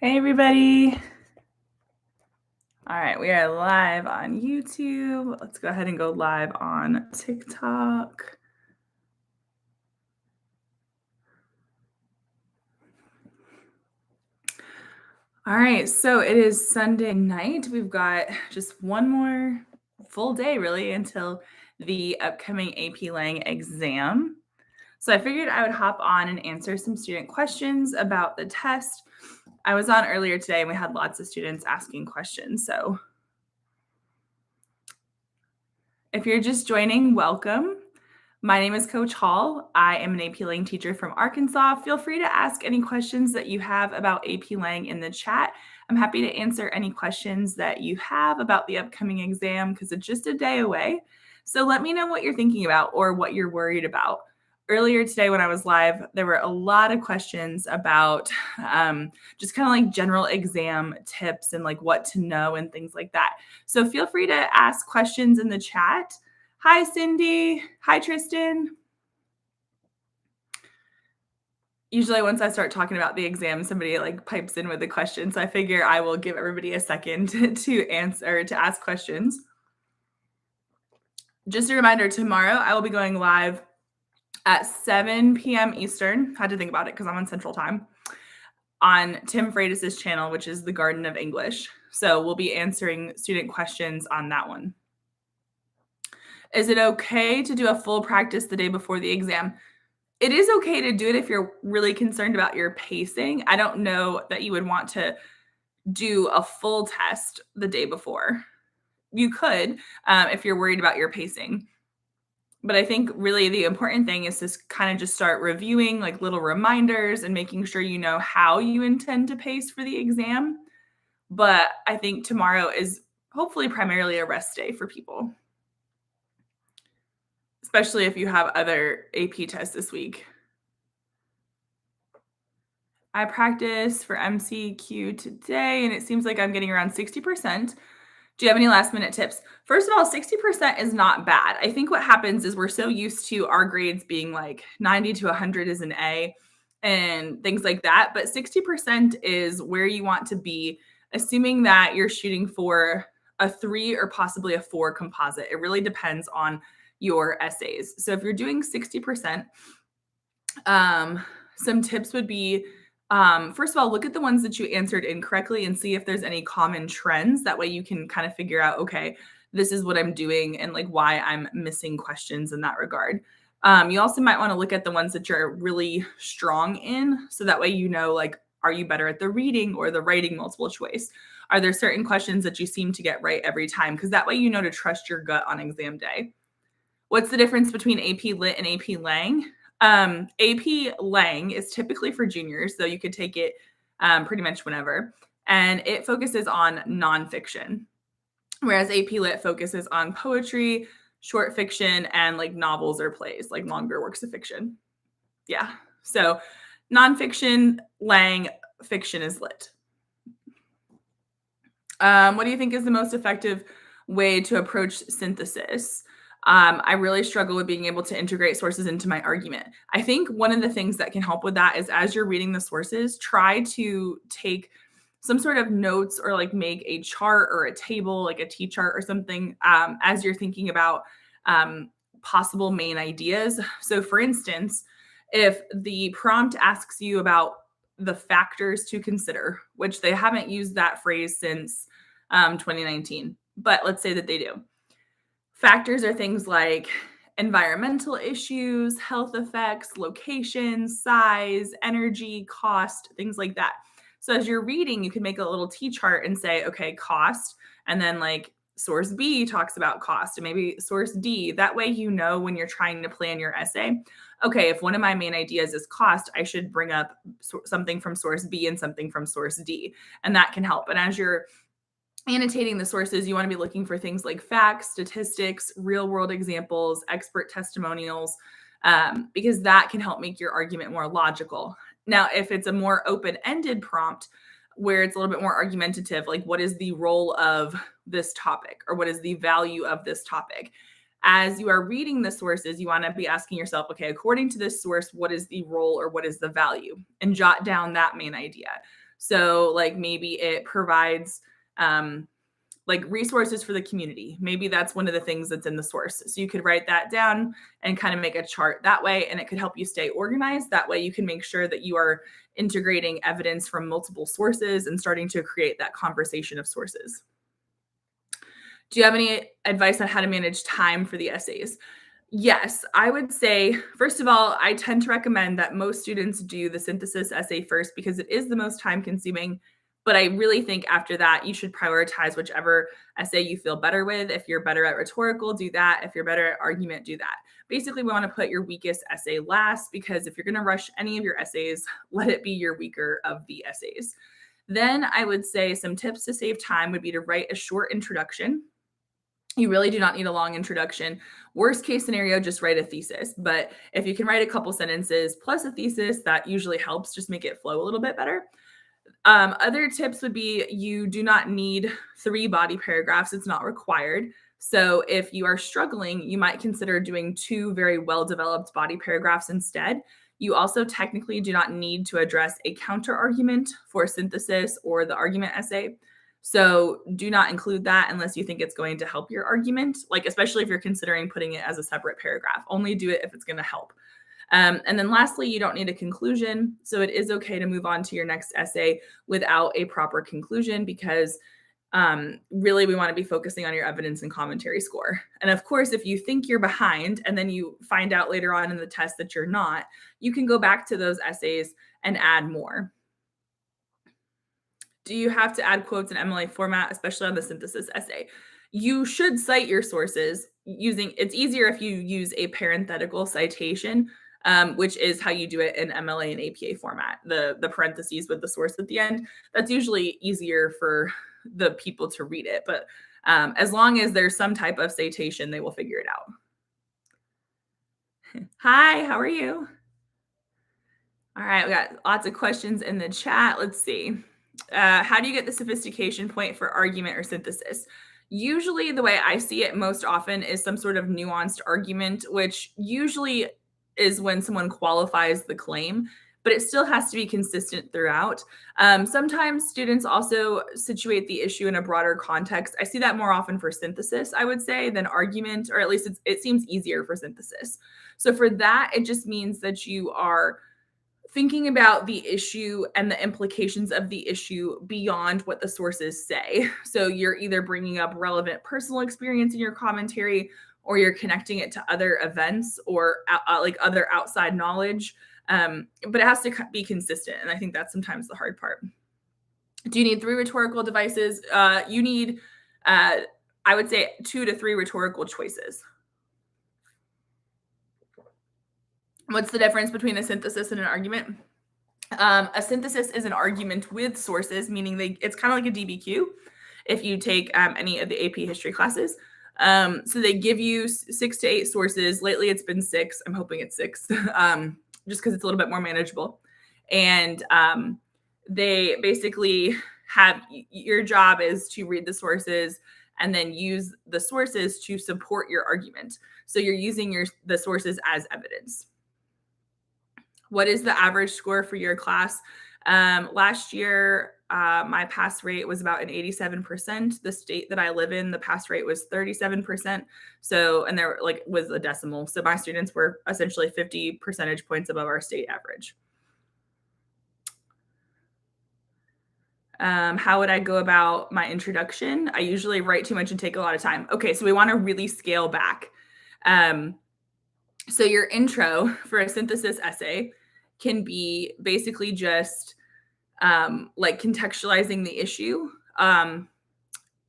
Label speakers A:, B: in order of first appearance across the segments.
A: Hey, everybody. All right, we are live on YouTube. Let's go ahead and go live on TikTok. All right, so it is Sunday night. We've got just one more full day, really, until the upcoming AP Lang exam. So I figured I would hop on and answer some student questions about the test. I was on earlier today and we had lots of students asking questions. So if you're just joining, welcome. My name is Coach Hall. I am an AP Lang teacher from Arkansas. Feel free to ask any questions that you have about AP Lang in the chat. I'm happy to answer any questions that you have about the upcoming exam because it's just a day away. So let me know what you're thinking about or what you're worried about. Earlier today, when I was live, there were a lot of questions about just kind of like general exam tips and like what to know and things like that. So feel free to ask questions in the chat. Hi, Cindy. Hi, Tristan. Usually once I start talking about the exam, somebody like pipes in with a question. So I figure I will give everybody a second to answer, to ask questions. Just a reminder, tomorrow I will be going live at 7 p.m. Eastern. Had to think about it because I'm on Central Time on Tim Freitas' channel, which is the Garden of English. So we'll be answering student questions on that one. Is it okay to do a full practice the day before the exam? It is okay to do it if you're really concerned about your pacing. I don't know that you would want to do a full test the day before. You could if you're worried about your pacing. But I think really the important thing is to kind of just start reviewing like little reminders and making sure you know how you intend to pace for the exam. But I think tomorrow is hopefully primarily a rest day for people, especially if you have other AP tests this week. I practiced for MCQ today, and it seems like I'm getting around 60%. Do you have any last minute tips? First of all, 60% is not bad. I think what happens is we're so used to our grades being like 90 to 100 is an A and things like that. But 60% is where you want to be, assuming that you're shooting for a 3 or possibly a 4 composite. It really depends on your essays. So if you're doing 60%, some tips would be first of all, look at the ones that you answered incorrectly and see if there's any common trends. That way you can kind of figure out, okay, this is what I'm doing and like why I'm missing questions in that regard. You also might want to look at the ones that you're really strong in. So that way you know, like, are you better at the reading or the writing multiple choice? Are there certain questions that you seem to get right every time? Because that way you know to trust your gut on exam day. What's the difference between AP Lit and AP Lang? AP Lang is typically for juniors, so you could take it pretty much whenever. And it focuses on nonfiction, whereas AP Lit focuses on poetry, short fiction, and like novels or plays, like longer works of fiction. Yeah. So nonfiction, Lang, fiction is Lit. What do you think is the most effective way to approach synthesis? I really struggle with being able to integrate sources into my argument. I think one of the things that can help with that is as you're reading the sources, try to take some sort of notes or like make a chart or a table, like a T chart or something, as you're thinking about possible main ideas. So, for instance, if the prompt asks you about the factors to consider, which they haven't used that phrase since 2019, but let's say that they do. Factors are things like environmental issues, health effects, location, size, energy, cost, things like that. So as you're reading, you can make a little T chart and say, okay, cost, and then like source B talks about cost, and maybe source D. That way, you know, when you're trying to plan your essay, okay, if one of my main ideas is cost, I should bring up something from source B and something from source D, and that can help. And as you're annotating the sources, you want to be looking for things like facts, statistics, real world examples, expert testimonials, because that can help make your argument more logical. Now, if it's a more open-ended prompt where it's a little bit more argumentative, like what is the role of this topic or what is the value of this topic? As you are reading the sources, you want to be asking yourself, okay, according to this source, what is the role or what is the value? And jot down that main idea. So like maybe it provides like resources for the community. Maybe that's one of the things that's in the source. So you could write that down and kind of make a chart that way, and it could help you stay organized. That way you can make sure that you are integrating evidence from multiple sources and starting to create that conversation of sources. Do you have any advice on how to manage time for the essays? Yes, I would say, first of all, I tend to recommend that most students do the synthesis essay first because it is the most time consuming. But I really think after that, you should prioritize whichever essay you feel better with. If you're better at rhetorical, do that. If you're better at argument, do that. Basically, we want to put your weakest essay last because if you're going to rush any of your essays, let it be your weaker of the essays. Then I would say some tips to save time would be to write a short introduction. You really do not need a long introduction. Worst case scenario, just write a thesis. But if you can write a couple sentences plus a thesis, that usually helps just make it flow a little bit better. Other tips would be you do not need 3 body paragraphs. It's not required. So if you are struggling, you might consider doing 2 very well-developed body paragraphs instead. You also technically do not need to address a counter argument for synthesis or the argument essay. So do not include that unless you think it's going to help your argument, like especially if you're considering putting it as a separate paragraph. Only do it if it's going to help. And then lastly, you don't need a conclusion. So it is okay to move on to your next essay without a proper conclusion because really we want to be focusing on your evidence and commentary score. And of course, if you think you're behind and then you find out later on in the test that you're not, you can go back to those essays and add more. Do you have to add quotes in MLA format, especially on the synthesis essay? You should cite your sources it's easier if you use a parenthetical citation, which is how you do it in MLA and APA format, the parentheses with the source at the end. That's usually easier for the people to read it. But as long as there's some type of citation, they will figure it out. Hi, how are you? All right, we got lots of questions in the chat. Let's see. How do you get the sophistication point for argument or synthesis? Usually the way I see it most often is some sort of nuanced argument, which usually is when someone qualifies the claim, but it still has to be consistent throughout. Sometimes students also situate the issue in a broader context. I see that more often for synthesis, I would say, than argument, or at least it seems easier for synthesis. So for that, it just means that you are thinking about the issue and the implications of the issue beyond what the sources say. So you're either bringing up relevant personal experience in your commentary, or you're connecting it to other events or like other outside knowledge. But it has to be consistent. And I think that's sometimes the hard part. Do you need 3 rhetorical devices? You need, I would say, 2 to 3 rhetorical choices. What's the difference between a synthesis and an argument? A synthesis is an argument with sources, meaning it's kind of like a DBQ if you take any of the AP history classes. So they give you 6 to 8 sources. Lately, it's been 6. I'm hoping it's 6, just because it's a little bit more manageable. And they basically have your job is to read the sources and then use the sources to support your argument. So you're using the sources as evidence. What is the average score for your class? Last year, my pass rate was about an 87%. The state that I live in, the pass rate was 37%. So, and there was a decimal. So my students were essentially 50 percentage points above our state average. How would I go about my introduction? I usually write too much and take a lot of time. Okay, so we want to really scale back. So your intro for a synthesis essay can be basically just like contextualizing the issue.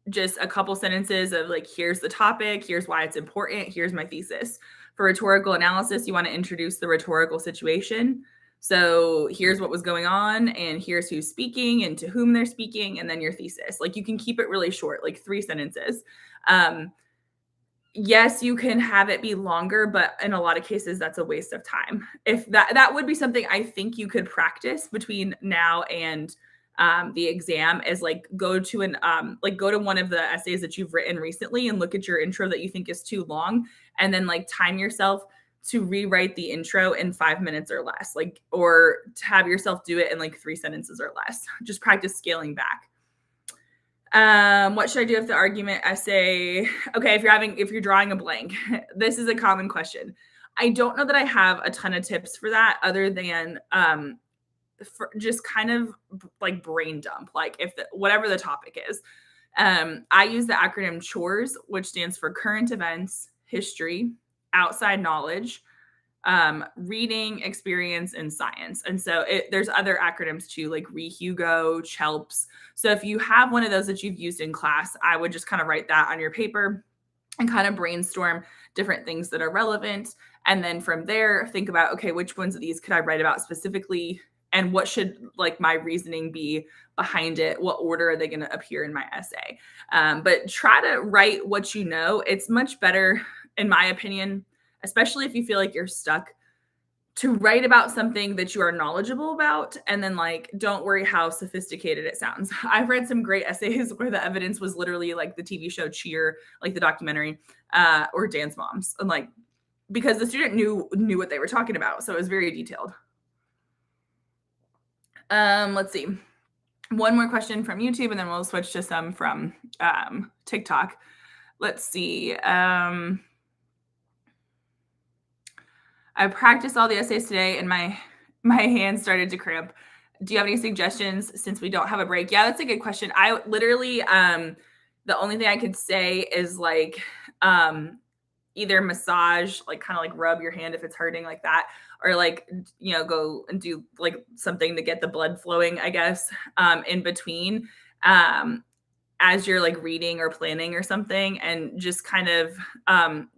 A: Just a couple sentences of like, here's the topic, here's why it's important, here's my thesis. For rhetorical analysis, you want to introduce the rhetorical situation. So here's what was going on, and here's who's speaking and to whom they're speaking, and then your thesis. Like you can keep it really short, like 3 sentences. Yes, you can have it be longer, but in a lot of cases, that's a waste of time. If that would be something I think you could practice between now and the exam is like go to one of the essays that you've written recently and look at your intro that you think is too long, and then like time yourself to rewrite the intro in 5 minutes or less, like, or to have yourself do it in like 3 sentences or less. Just practice scaling back. What should I do with the argument essay? Okay, if you're drawing a blank, this is a common question. I don't know that I have a ton of tips for that other than for just kind of like brain dump, like whatever the topic is. I use the acronym CHORES, which stands for current events, history, outside knowledge, reading, experience, and science. And so there's other acronyms too, like ReHugo, CHELPS. So if you have one of those that you've used in class, I would just kind of write that on your paper and kind of brainstorm different things that are relevant. And then from there, think about, okay, which ones of these could I write about specifically? And what should like my reasoning be behind it? What order are they going to appear in my essay? But try to write what you know. It's much better, in my opinion, especially if you feel like you're stuck, to write about something that you are knowledgeable about, and then like, don't worry how sophisticated it sounds. I've read some great essays where the evidence was literally like the TV show Cheer, like the documentary, or Dance Moms, and like, because the student knew what they were talking about. So it was very detailed. Let's see. One more question from YouTube, and then we'll switch to some from TikTok. Let's see. I practiced all the essays today and my hands started to cramp. Do you have any suggestions since we don't have a break? Yeah, that's a good question. I literally, the only thing I could say is like, either massage, like kind of like rub your hand if it's hurting like that, or like, go and do like something to get the blood flowing, I guess, in between, as you're like reading or planning or something, and just kind of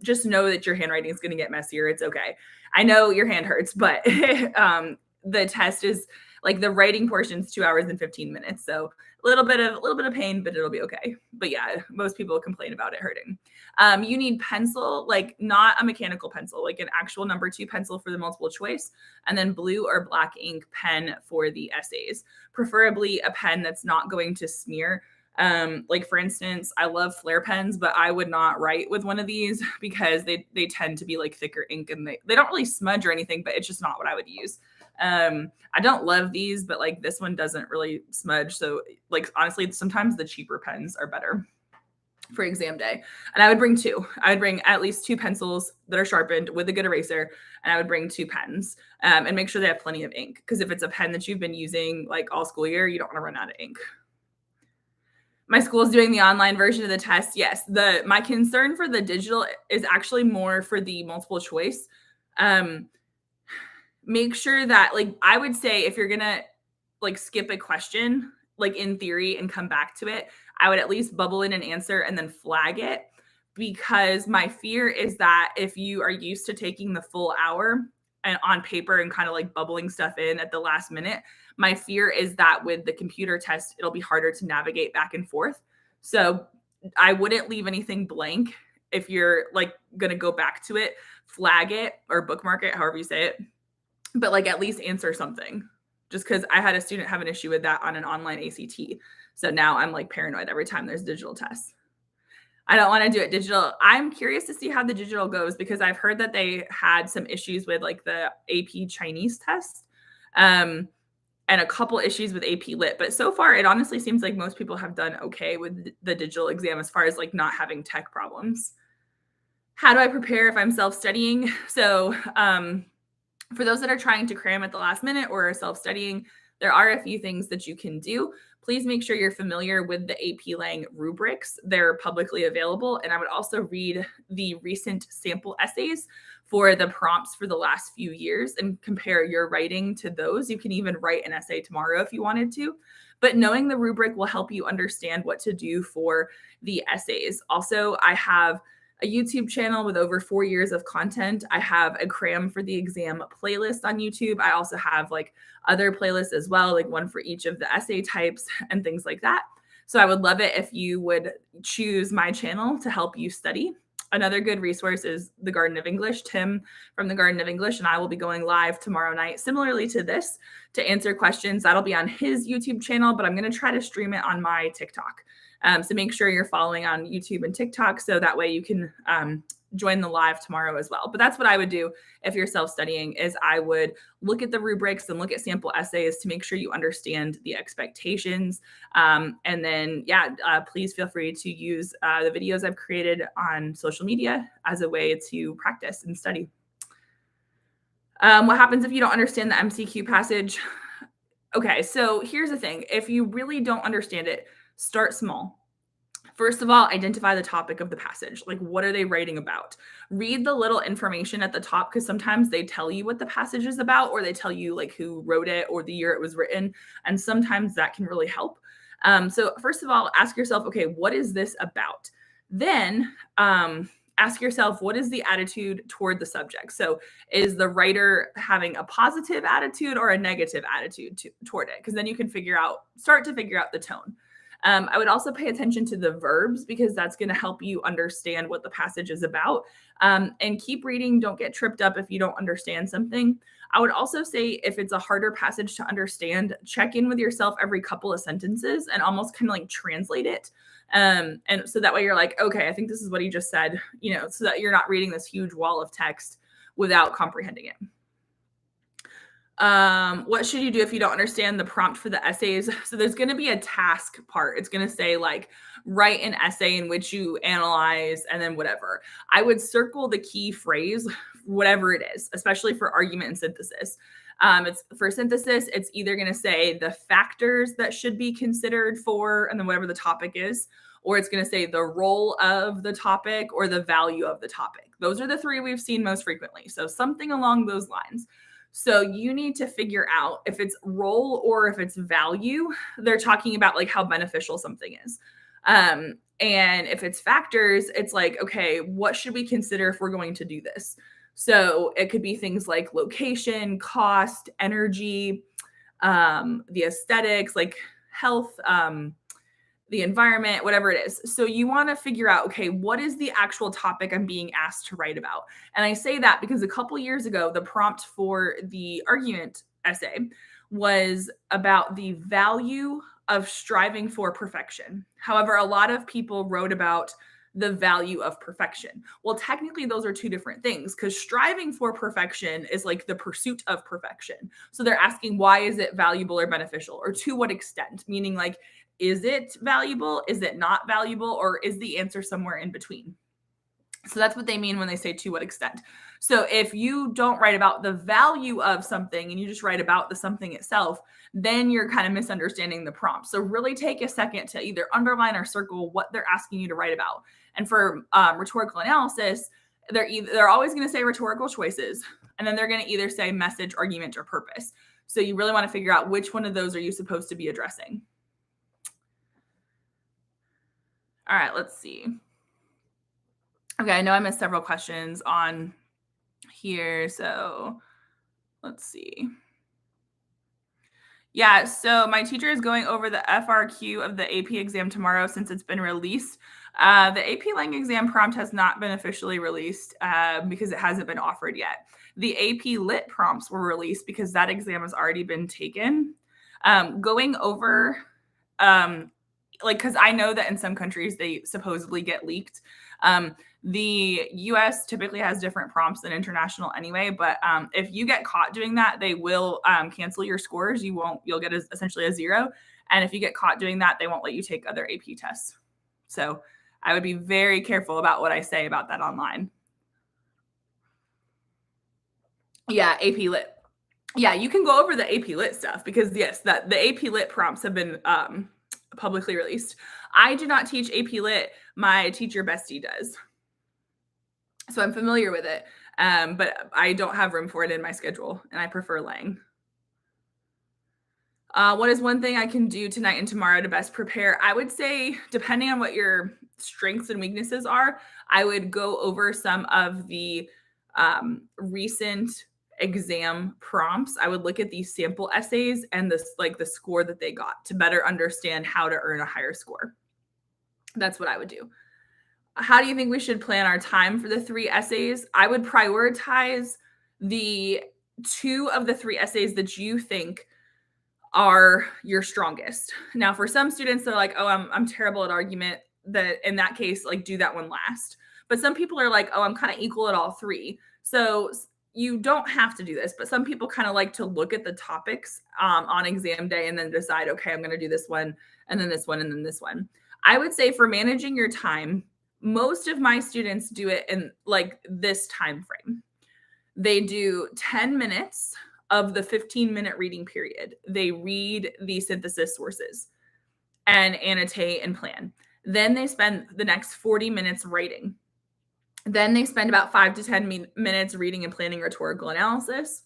A: just know that your handwriting is going to get messier. It's okay. I know your hand hurts, but the test is like the writing portion is 2 hours and 15 minutes. So a little bit of pain, but it'll be okay. But yeah, most people complain about it hurting. You need pencil, like not a mechanical pencil, like an actual number 2 pencil for the multiple choice, and then blue or black ink pen for the essays, preferably a pen that's not going to smear. Like for instance, I love Flair pens, but I would not write with one of these because they tend to be like thicker ink, and they don't really smudge or anything, but it's just not what I would use. I don't love these, but like this one doesn't really smudge. So like, honestly, sometimes the cheaper pens are better for exam day. And I would bring 2. I would bring at least 2 pencils that are sharpened with a good eraser. And I would bring 2 pens, and make sure they have plenty of ink. Because if it's a pen that you've been using like all school year, you don't want to run out of ink. My school is doing the online version of the test. Yes, my concern for the digital is actually more for the multiple choice. Make sure that, like, I would say if you're gonna like skip a question, like in theory, and come back to it, I would at least bubble in an answer and then flag it, because my fear is that if you are used to taking the full hour and on paper and kind of like bubbling stuff in at the last minute, my fear is that with the computer test, it'll be harder to navigate back and forth. So I wouldn't leave anything blank. If you're like going to go back to it, flag it or bookmark it, however you say it, but like at least answer something. Just because I had a student have an issue with that on an online ACT. So now I'm like paranoid every time there's digital tests. I don't want to do it digital. I'm curious to see how the digital goes, because I've heard that they had some issues with like the AP Chinese test, and a couple issues with AP Lit. But so far, it honestly seems like most people have done okay with the digital exam as far as like not having tech problems. How do I prepare if I'm self-studying? So for those that are trying to cram at the last minute or are self-studying, there are a few things that you can do. Please make sure you're familiar with the AP Lang rubrics. They're publicly available. And I would also read the recent sample essays for the prompts for the last few years and compare your writing to those. You can even write an essay tomorrow if you wanted to. But knowing the rubric will help you understand what to do for the essays. Also, I have a YouTube channel with over 4 years of content. I have a cram for the exam playlist on YouTube. I also have like other playlists as well, like one for each of the essay types and things like that. So I would love it if you would choose my channel to help you study. Another good resource is the Garden of English. Tim from the Garden of English and I will be going live tomorrow night, similarly to this, to answer questions. That'll be on his YouTube channel, but I'm going to try to stream it on my TikTok. So make sure you're following on YouTube and TikTok, so that way you can join the live tomorrow as well. But that's what I would do if you're self-studying, is I would look at the rubrics and look at sample essays to make sure you understand the expectations. And then, please feel free to use the videos I've created on social media as a way to practice and study. What happens if you don't understand the MCQ passage? Okay, so here's the thing. If you really don't understand it, start small. First of all, identify the topic of the passage. Like, what are they writing about? Read the little information at the top, because sometimes they tell you what the passage is about, or they tell you like who wrote it or the year it was written. And sometimes that can really help. So first of all, ask yourself, okay, what is this about? Then ask yourself, what is the attitude toward the subject? So is the writer having a positive attitude or a negative attitude toward it? Because then you can start to figure out the tone. I would also pay attention to the verbs, because that's going to help you understand what the passage is about. And keep reading. Don't get tripped up if you don't understand something. I would also say, if it's a harder passage to understand, check in with yourself every couple of sentences and almost kind of like translate it. And so that way you're like, okay, I think this is what he just said, so that you're not reading this huge wall of text without comprehending it. What should you do if you don't understand the prompt for the essays? So there's going to be a task part. It's going to say like, write an essay in which you analyze, and then whatever. I would circle the key phrase, whatever it is, especially for argument and synthesis. It's for synthesis, it's either going to say the factors that should be considered for, and then whatever the topic is, or it's going to say the role of the topic or the value of the topic. Those are the three we've seen most frequently. So something along those lines. So you need to figure out if it's role or if it's value. They're talking about like how beneficial something is. And if it's factors, it's like, okay, what should we consider if we're going to do this? So it could be things like location, cost, energy, the aesthetics, like health, the environment, whatever it is. So you want to figure out, okay, what is the actual topic I'm being asked to write about? And I say that because a couple years ago, the prompt for the argument essay was about the value of striving for perfection. However, a lot of people wrote about the value of perfection. Well, technically, those are two different things, because striving for perfection is like the pursuit of perfection. So they're asking, why is it valuable or beneficial, or to what extent? Meaning, like, is it valuable? Is it not valuable? Or is the answer somewhere in between? So that's what they mean when they say to what extent. So if you don't write about the value of something and you just write about the something itself, then you're kind of misunderstanding the prompt. So really take a second to either underline or circle what they're asking you to write about. And for rhetorical analysis, they're always going to say rhetorical choices, and then they're going to either say message, argument, or purpose. So you really want to figure out which one of those are you supposed to be addressing. All right, let's see. Okay, I know I missed several questions on here, so let's see. Yeah, so my teacher is going over the FRQ of the AP exam tomorrow since it's been released. The AP Lang exam prompt has not been officially released because it hasn't been offered yet. The AP Lit prompts were released because that exam has already been taken. Going over, because I know that in some countries they supposedly get leaked. The US typically has different prompts than international anyway, but if you get caught doing that, they will cancel your scores. You'll get essentially a 0. And if you get caught doing that, they won't let you take other AP tests. So I would be very careful about what I say about that online. Yeah, AP Lit. Yeah, you can go over the AP Lit stuff because yes, that the AP Lit prompts have been publicly released. I do not teach AP Lit. My teacher bestie does. So I'm familiar with it, but I don't have room for it in my schedule, and I prefer Lang. What is one thing I can do tonight and tomorrow to best prepare? I would say, depending on what your strengths and weaknesses are, I would go over some of the recent exam prompts. I would look at these sample essays and the score that they got to better understand how to earn a higher score. That's what I would do. How do you think we should plan our time for the 3 essays? I would prioritize the 2 of the 3 essays that you think are your strongest. Now, for some students, they're like, oh, I'm terrible at argument. That in that case, like do that one last. But some people are like, oh, I'm kind of equal at all three. So you don't have to do this, but some people kind of like to look at the topics on exam day and then decide, okay, I'm going to do this one and then this one and then this one. I would say for managing your time, most of my students do it in like this time frame. They do 10 minutes of the 15-minute reading period. They read the synthesis sources and annotate and plan. Then they spend the next 40 minutes writing. Then they spend about 5 to 10 minutes reading and planning rhetorical analysis.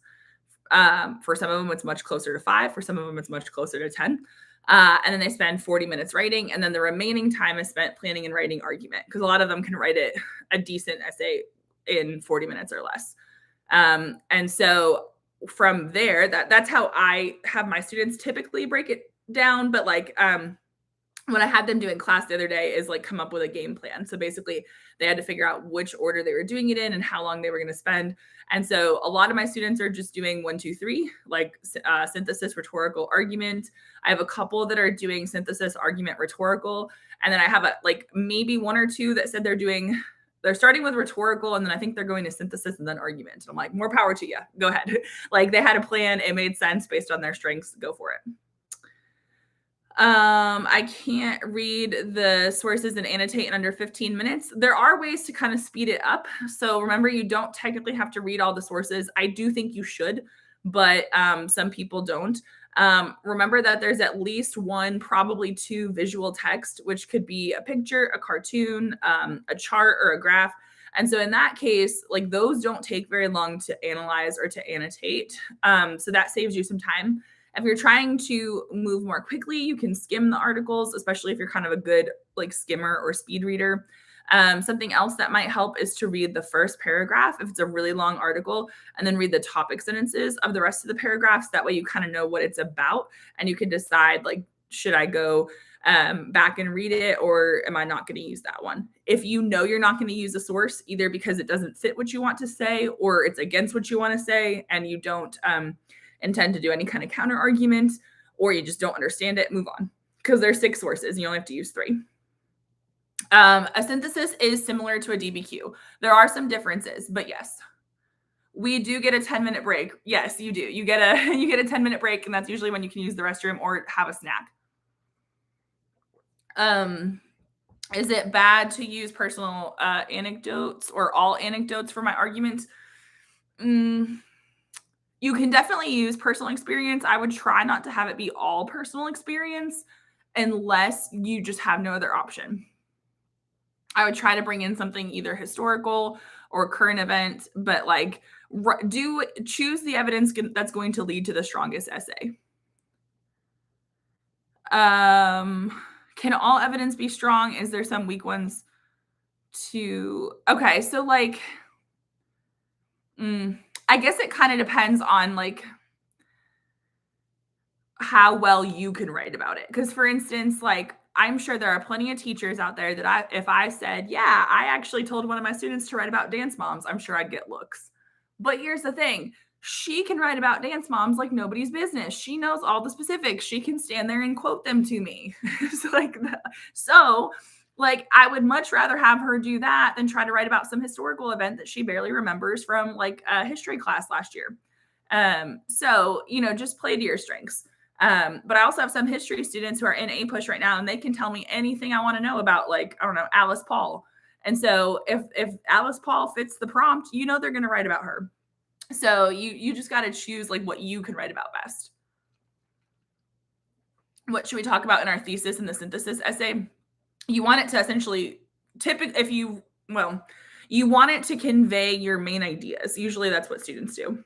A: For some of them, it's much closer to 5. For some of them, it's much closer to 10. And then they spend 40 minutes writing. And then the remaining time is spent planning and writing argument, because a lot of them can write a decent essay in 40 minutes or less. And so from there, that's how I have my students typically break it down. But like, what I had them do in class the other day is like come up with a game plan. So basically they had to figure out which order they were doing it in and how long they were going to spend. And so a lot of my students are just doing 1, 2, 3, like synthesis, rhetorical, argument. I have a couple that are doing synthesis, argument, rhetorical. And then I have like maybe 1 or 2 that said they're starting with rhetorical, and then I think they're going to synthesis and then argument. And I'm like, more power to you. Go ahead. Like they had a plan. It made sense based on their strengths. Go for it. I can't read the sources and annotate in under 15 minutes. There are ways to kind of speed it up. So remember, you don't technically have to read all the sources. I do think you should, but some people don't. Remember that there's at least 1, probably 2 visual text, which could be a picture, a cartoon, a chart, or a graph. And so in that case, like those don't take very long to analyze or to annotate. So that saves you some time. If you're trying to move more quickly, you can skim the articles, especially if you're kind of a good like skimmer or speed reader. Something else that might help is to read the first paragraph if it's a really long article, and then read the topic sentences of the rest of the paragraphs. That way you kind of know what it's about, and you can decide like, should I go back and read it, or am I not going to use that one? If you know you're not going to use a source, either because it doesn't fit what you want to say or it's against what you want to say and you don't intend to do any kind of counter argument, or you just don't understand it, move on, because there's 6 sources and you only have to use 3. A synthesis is similar to a DBQ. There are some differences, but yes, we do get a 10-minute break. Yes, you do. You get a 10-minute break, and that's usually when you can use the restroom or have a snack. Is it bad to use personal anecdotes or all anecdotes for my arguments? You can definitely use personal experience. I would try not to have it be all personal experience unless you just have no other option. I would try to bring in something either historical or current event, but like choose the evidence that's going to lead to the strongest essay. Can all evidence be strong? Is there some weak ones to, okay. So like, I guess it kind of depends on like how well you can write about it. Because for instance, like I'm sure there are plenty of teachers out there that if I said, yeah, I actually told one of my students to write about dance moms, I'm sure I'd get looks. But here's the thing. She can write about dance moms like nobody's business. She knows all the specifics. She can stand there and quote them to me. So I would much rather have her do that than try to write about some historical event that she barely remembers from like a history class last year. So, just play to your strengths. But I also have some history students who are in APUSH right now, and they can tell me anything I want to know about, like, I don't know, Alice Paul. And so if Alice Paul fits the prompt, they're going to write about her. So you just got to choose like what you can write about best. What should we talk about in our thesis and the synthesis essay? You want it to essentially you want it to convey your main ideas. Usually that's what students do.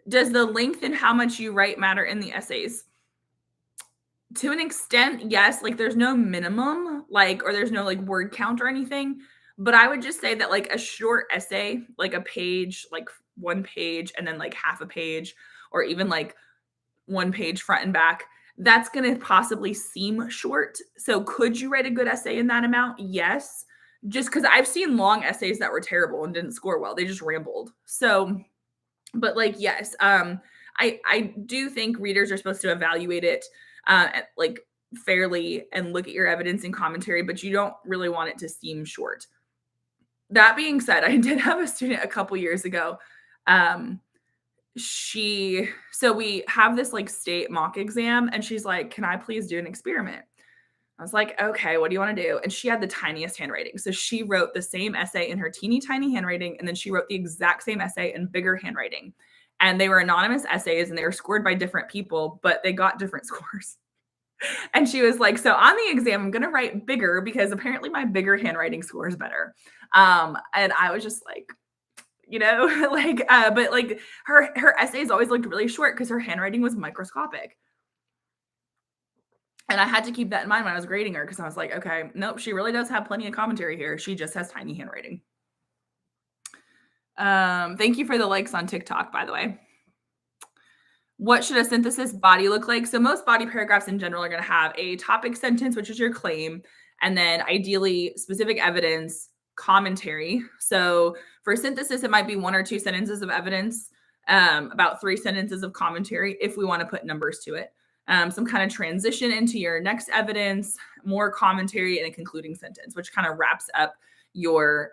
A: Does the length and how much you write matter in the essays? To an extent, yes. Like there's no minimum, or there's no like word count or anything. But I would just say that like a short essay, like a page, like 1 page, and then like half a page, or even like 1 page front and back, that's going to possibly seem short. So could you write a good essay in that amount? Yes. Just because I've seen long essays that were terrible and didn't score well. They just rambled. So, but like, yes, I do think readers are supposed to evaluate it fairly and look at your evidence and commentary, but you don't really want it to seem short. That being said, I did have a student a couple years ago. Um, so we have this like state mock exam, and she's like, "Can I please do an experiment?" I was like, "Okay, what do you want to do?" And she had the tiniest handwriting. So she wrote the same essay in her teeny tiny handwriting, and then she wrote the exact same essay in bigger handwriting. And they were anonymous essays and they were scored by different people, but they got different scores. And she was like, "So on the exam, I'm going to write bigger because apparently my bigger handwriting scores better." And I was just like, but like her essays always looked really short because her handwriting was microscopic. And I had to keep that in mind when I was grading her because I was like, okay, nope, she really does have plenty of commentary here. She just has tiny handwriting. Thank you for the likes on TikTok, by the way. What should a synthesis body look like? So most body paragraphs in general are going to have a topic sentence, which is your claim, and then ideally specific evidence, commentary. So for synthesis, it might be 1 or 2 sentences of evidence, about 3 sentences of commentary if we want to put numbers to it. Some kind of transition into your next evidence, more commentary, and a concluding sentence, which kind of wraps up your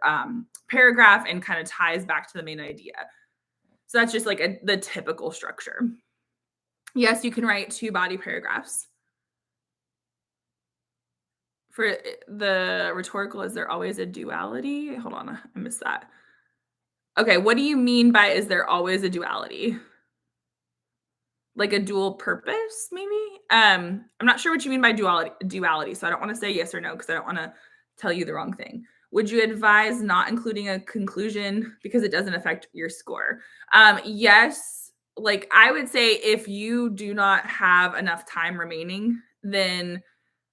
A: paragraph and kind of ties back to the main idea. So that's just like the typical structure. Yes, you can write 2 body paragraphs. For the rhetorical, is there always a duality? Hold on, I missed that. Okay, what do you mean by is there always a duality? Like a dual purpose, maybe? I'm not sure what you mean by duality, so I don't want to say yes or no because I don't want to tell you the wrong thing. Would you advise not including a conclusion because it doesn't affect your score? Yes. Like I would say if you do not have enough time remaining, then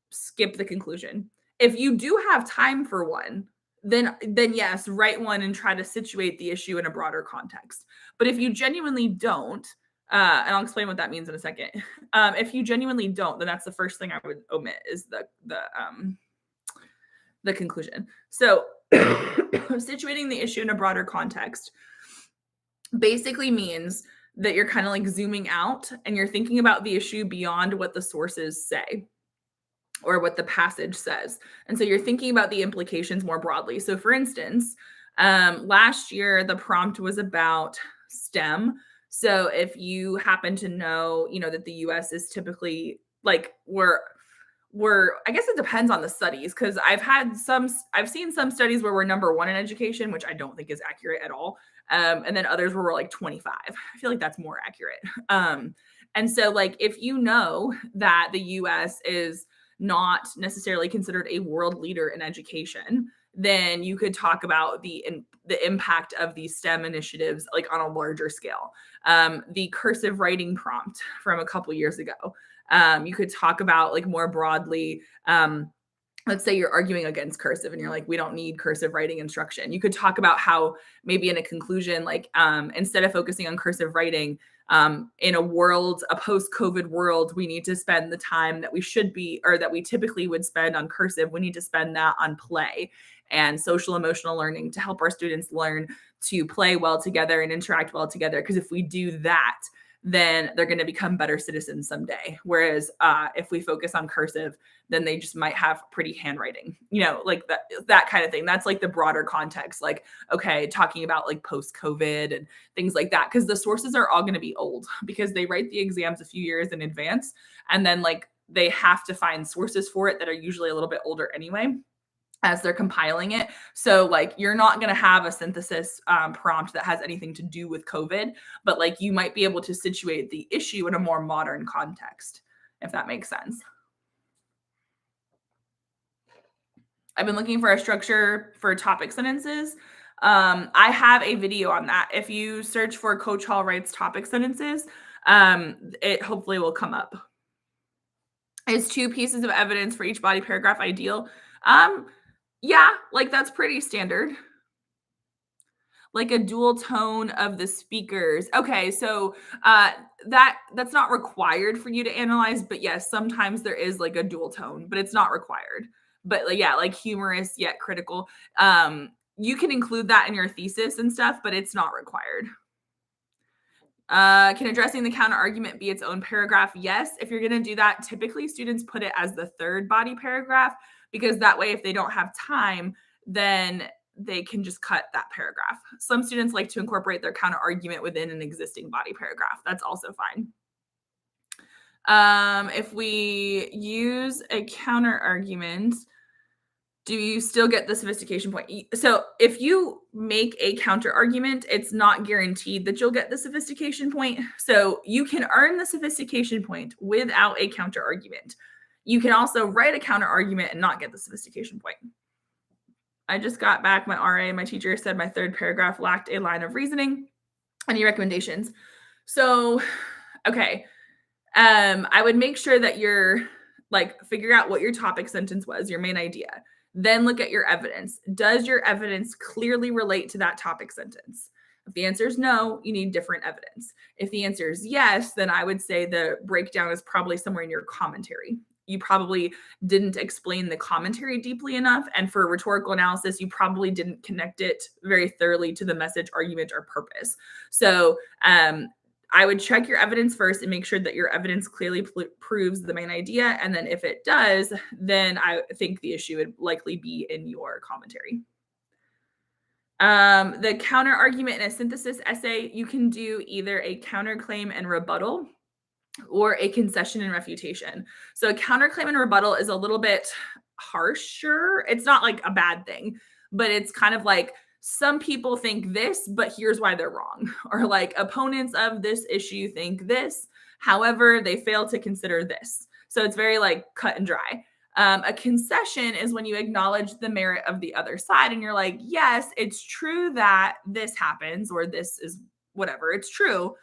A: skip the conclusion. If you do have time for one, then yes, write one and try to situate the issue in a broader context. But if you genuinely don't, and I'll explain what that means in a second. If you genuinely don't, then that's the first thing I would omit is the conclusion. So situating the issue in a broader context basically means that you're kind of like zooming out and you're thinking about the issue beyond what the sources say or what the passage says. And so you're thinking about the implications more broadly. So for instance, last year the prompt was about STEM. So if you happen to know, that the US is typically like we're I guess it depends on the studies because I've seen some studies where we're number 1 in education, which I don't think is accurate at all. And then others where we're like 25. I feel like that's more accurate. And so like if you know that the US is not necessarily considered a world leader in education, then you could talk about the impact of these STEM initiatives like on a larger scale. The cursive writing prompt from a couple years ago. You could talk about like more broadly, let's say you're arguing against cursive and you're like, we don't need cursive writing instruction. You could talk about how maybe in a conclusion, like instead of focusing on cursive writing, in a post-COVID world, we need to spend the time that we should be, or that we typically would spend on cursive. We need to spend that on play and social emotional learning to help our students learn to play well together and interact well together. Because if we do that, then they're going to become better citizens someday. Whereas if we focus on cursive, then they just might have pretty handwriting, like that kind of thing. That's like the broader context, like, okay, talking about like post-COVID and things like that. Because the sources are all going to be old because they write the exams a few years in advance. And then like they have to find sources for it that are usually a little bit older anyway as they're compiling it. So like you're not going to have a synthesis prompt that has anything to do with COVID, but like you might be able to situate the issue in a more modern context, if that makes sense. I've been looking for a structure for topic sentences. I have a video on that. If you search for Coach Hall Writes topic sentences, it hopefully will come up. Is 2 pieces of evidence for each body paragraph ideal? Yeah, like that's pretty standard. Like a dual tone of the speakers. Okay, so that's not required for you to analyze, but yes, sometimes there is like a dual tone, but it's not required. But like, yeah, like humorous yet critical. You can include that in your thesis and stuff, but it's not required. Can addressing the counter argument be its own paragraph? Yes. If you're going to do that, typically students put it as the third body paragraph, because that way, if they don't have time, then they can just cut that paragraph. Some students like to incorporate their counter argument within an existing body paragraph. That's also fine. If we use a counter argument, do you still get the sophistication point? So if you make a counter argument, it's not guaranteed that you'll get the sophistication point. So you can earn the sophistication point without a counter argument. You can also write a counter argument and not get the sophistication point. I just got back my RA. My teacher said my third paragraph lacked a line of reasoning. Any recommendations? So, okay. I would make sure that you're figure out what your topic sentence was, your main idea. Then look at your evidence. Does your evidence clearly relate to that topic sentence? If the answer is no, you need different evidence. If the answer is yes, then I would say the breakdown is probably somewhere in your commentary. You probably didn't explain the commentary deeply enough. And for rhetorical analysis, you probably didn't connect it very thoroughly to the message, argument, or purpose. So I would check your evidence first and make sure that your evidence clearly proves the main idea. And then if it does, then I think the issue would likely be in your commentary. The counter argument in a synthesis essay, you can do either a counterclaim and rebuttal or a concession and refutation. So a counterclaim and rebuttal is a little bit harsher. It's not like a bad thing, but it's kind of like, some people think this, but here's why they're wrong. Or like, opponents of this issue think this, however, they fail to consider this. So it's very like cut and dry. A concession is when you acknowledge the merit of the other side and you're like, yes, it's true that this happens, or this is whatever, it's true,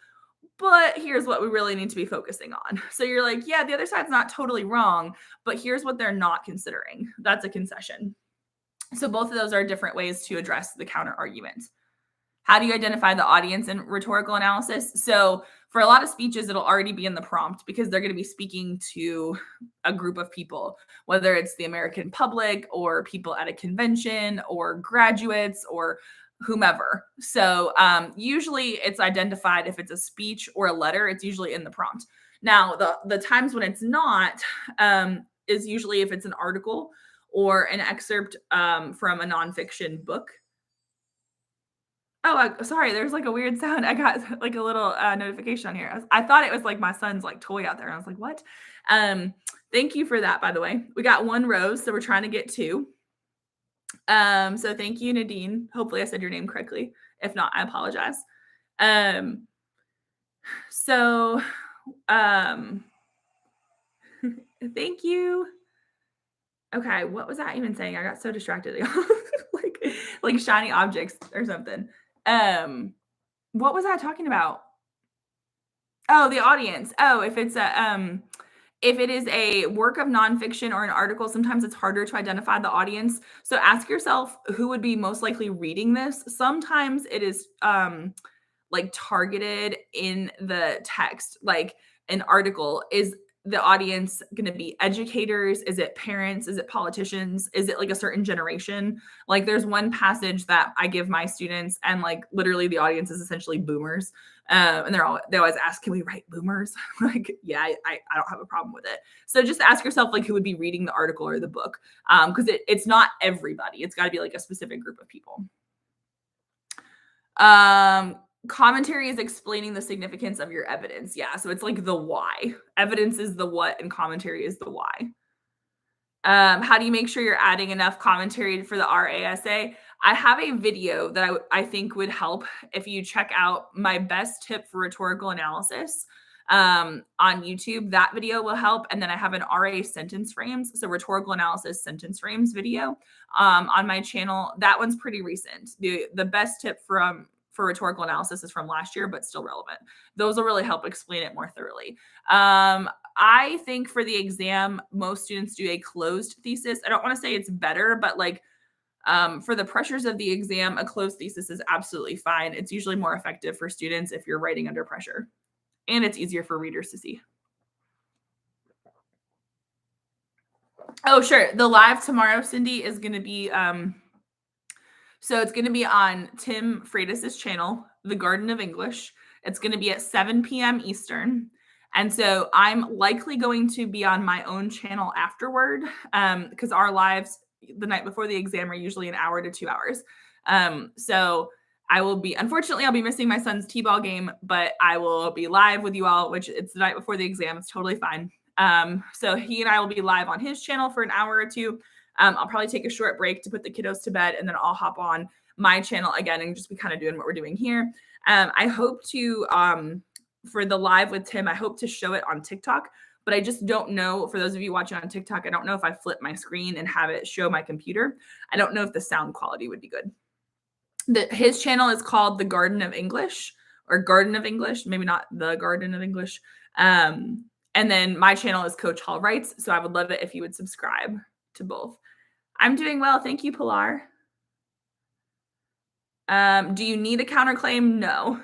A: but here's what we really need to be focusing on. So you're like, yeah, the other side's not totally wrong, but here's what they're not considering. That's a concession. So both of those are different ways to address the counter argument. How do you identify the audience in rhetorical analysis? So for a lot of speeches, it'll already be in the prompt because they're going to be speaking to a group of people, whether it's the American public or people at a convention or graduates or whomever. So usually it's identified if it's a speech or a letter, it's usually in the prompt. Now, the times when it's not is usually if it's an article or an excerpt from a nonfiction book. Oh, sorry, there's like a weird sound. I got like a little notification on here. I thought it was like my son's like toy out there. And I was like, what? Thank you for that, by the way. We got one rose, so we're trying to get two. So thank you, Nadine. Hopefully I said your name correctly. If not, I apologize. Thank you. Okay, what was that even saying? I got so distracted. like shiny objects or something. What was I talking about? Oh, the audience. Oh, if it is a work of nonfiction or an article, sometimes it's harder to identify the audience. So ask yourself who would be most likely reading this. Sometimes it is like targeted in the text, like an article. Is the audience going to be educators? Is it parents? Is it politicians? Is it like a certain generation? Like there's one passage that I give my students and like literally the audience is essentially boomers. And they always ask, can we write boomers? Like, yeah, I don't have a problem with it. So just ask yourself like who would be reading the article or the book. Because it's not everybody. It's got to be like a specific group of people. Commentary is explaining the significance of your evidence. Yeah, so it's like the why. Evidence is the what and commentary is the why. How do you make sure you're adding enough commentary for the RASA? I have a video that I think would help if you check out my best tip for rhetorical analysis on YouTube. That video will help. And then I have an RA sentence frames, so rhetorical analysis sentence frames video on my channel. That one's pretty recent. The best tip for rhetorical analysis is from last year, but still relevant. Those will really help explain it more thoroughly. I think for the exam, most students do a closed thesis. I don't want to say it's better, but like for the pressures of the exam, a closed thesis is absolutely fine. It's usually more effective for students if you're writing under pressure, and it's easier for readers to see. Oh, sure. The live tomorrow, Cindy, is going to be so it's going to be on Tim Freitas's channel, The Garden of English. It's going to be at 7 p.m. Eastern. And so I'm likely going to be on my own channel afterward because our lives the night before the exam are usually an hour to 2 hours. So I will be, unfortunately, I'll be missing my son's t-ball game, but I will be live with you all, which it's the night before the exam. It's totally fine. So he and I will be live on his channel for an hour or two. I'll probably take a short break to put the kiddos to bed, and then I'll hop on my channel again and just be kind of doing what we're doing here. I hope to, for the live with Tim, I hope to show it on TikTok, but I just don't know, for those of you watching on TikTok, I don't know if I flip my screen and have it show my computer. I don't know if the sound quality would be good. His channel is called The Garden of English, or Garden of English, maybe not The Garden of English. And then my channel is Coach Hall Writes. So I would love it if you would subscribe to both. I'm doing well. Thank you, Pilar. Do you need a counterclaim? No.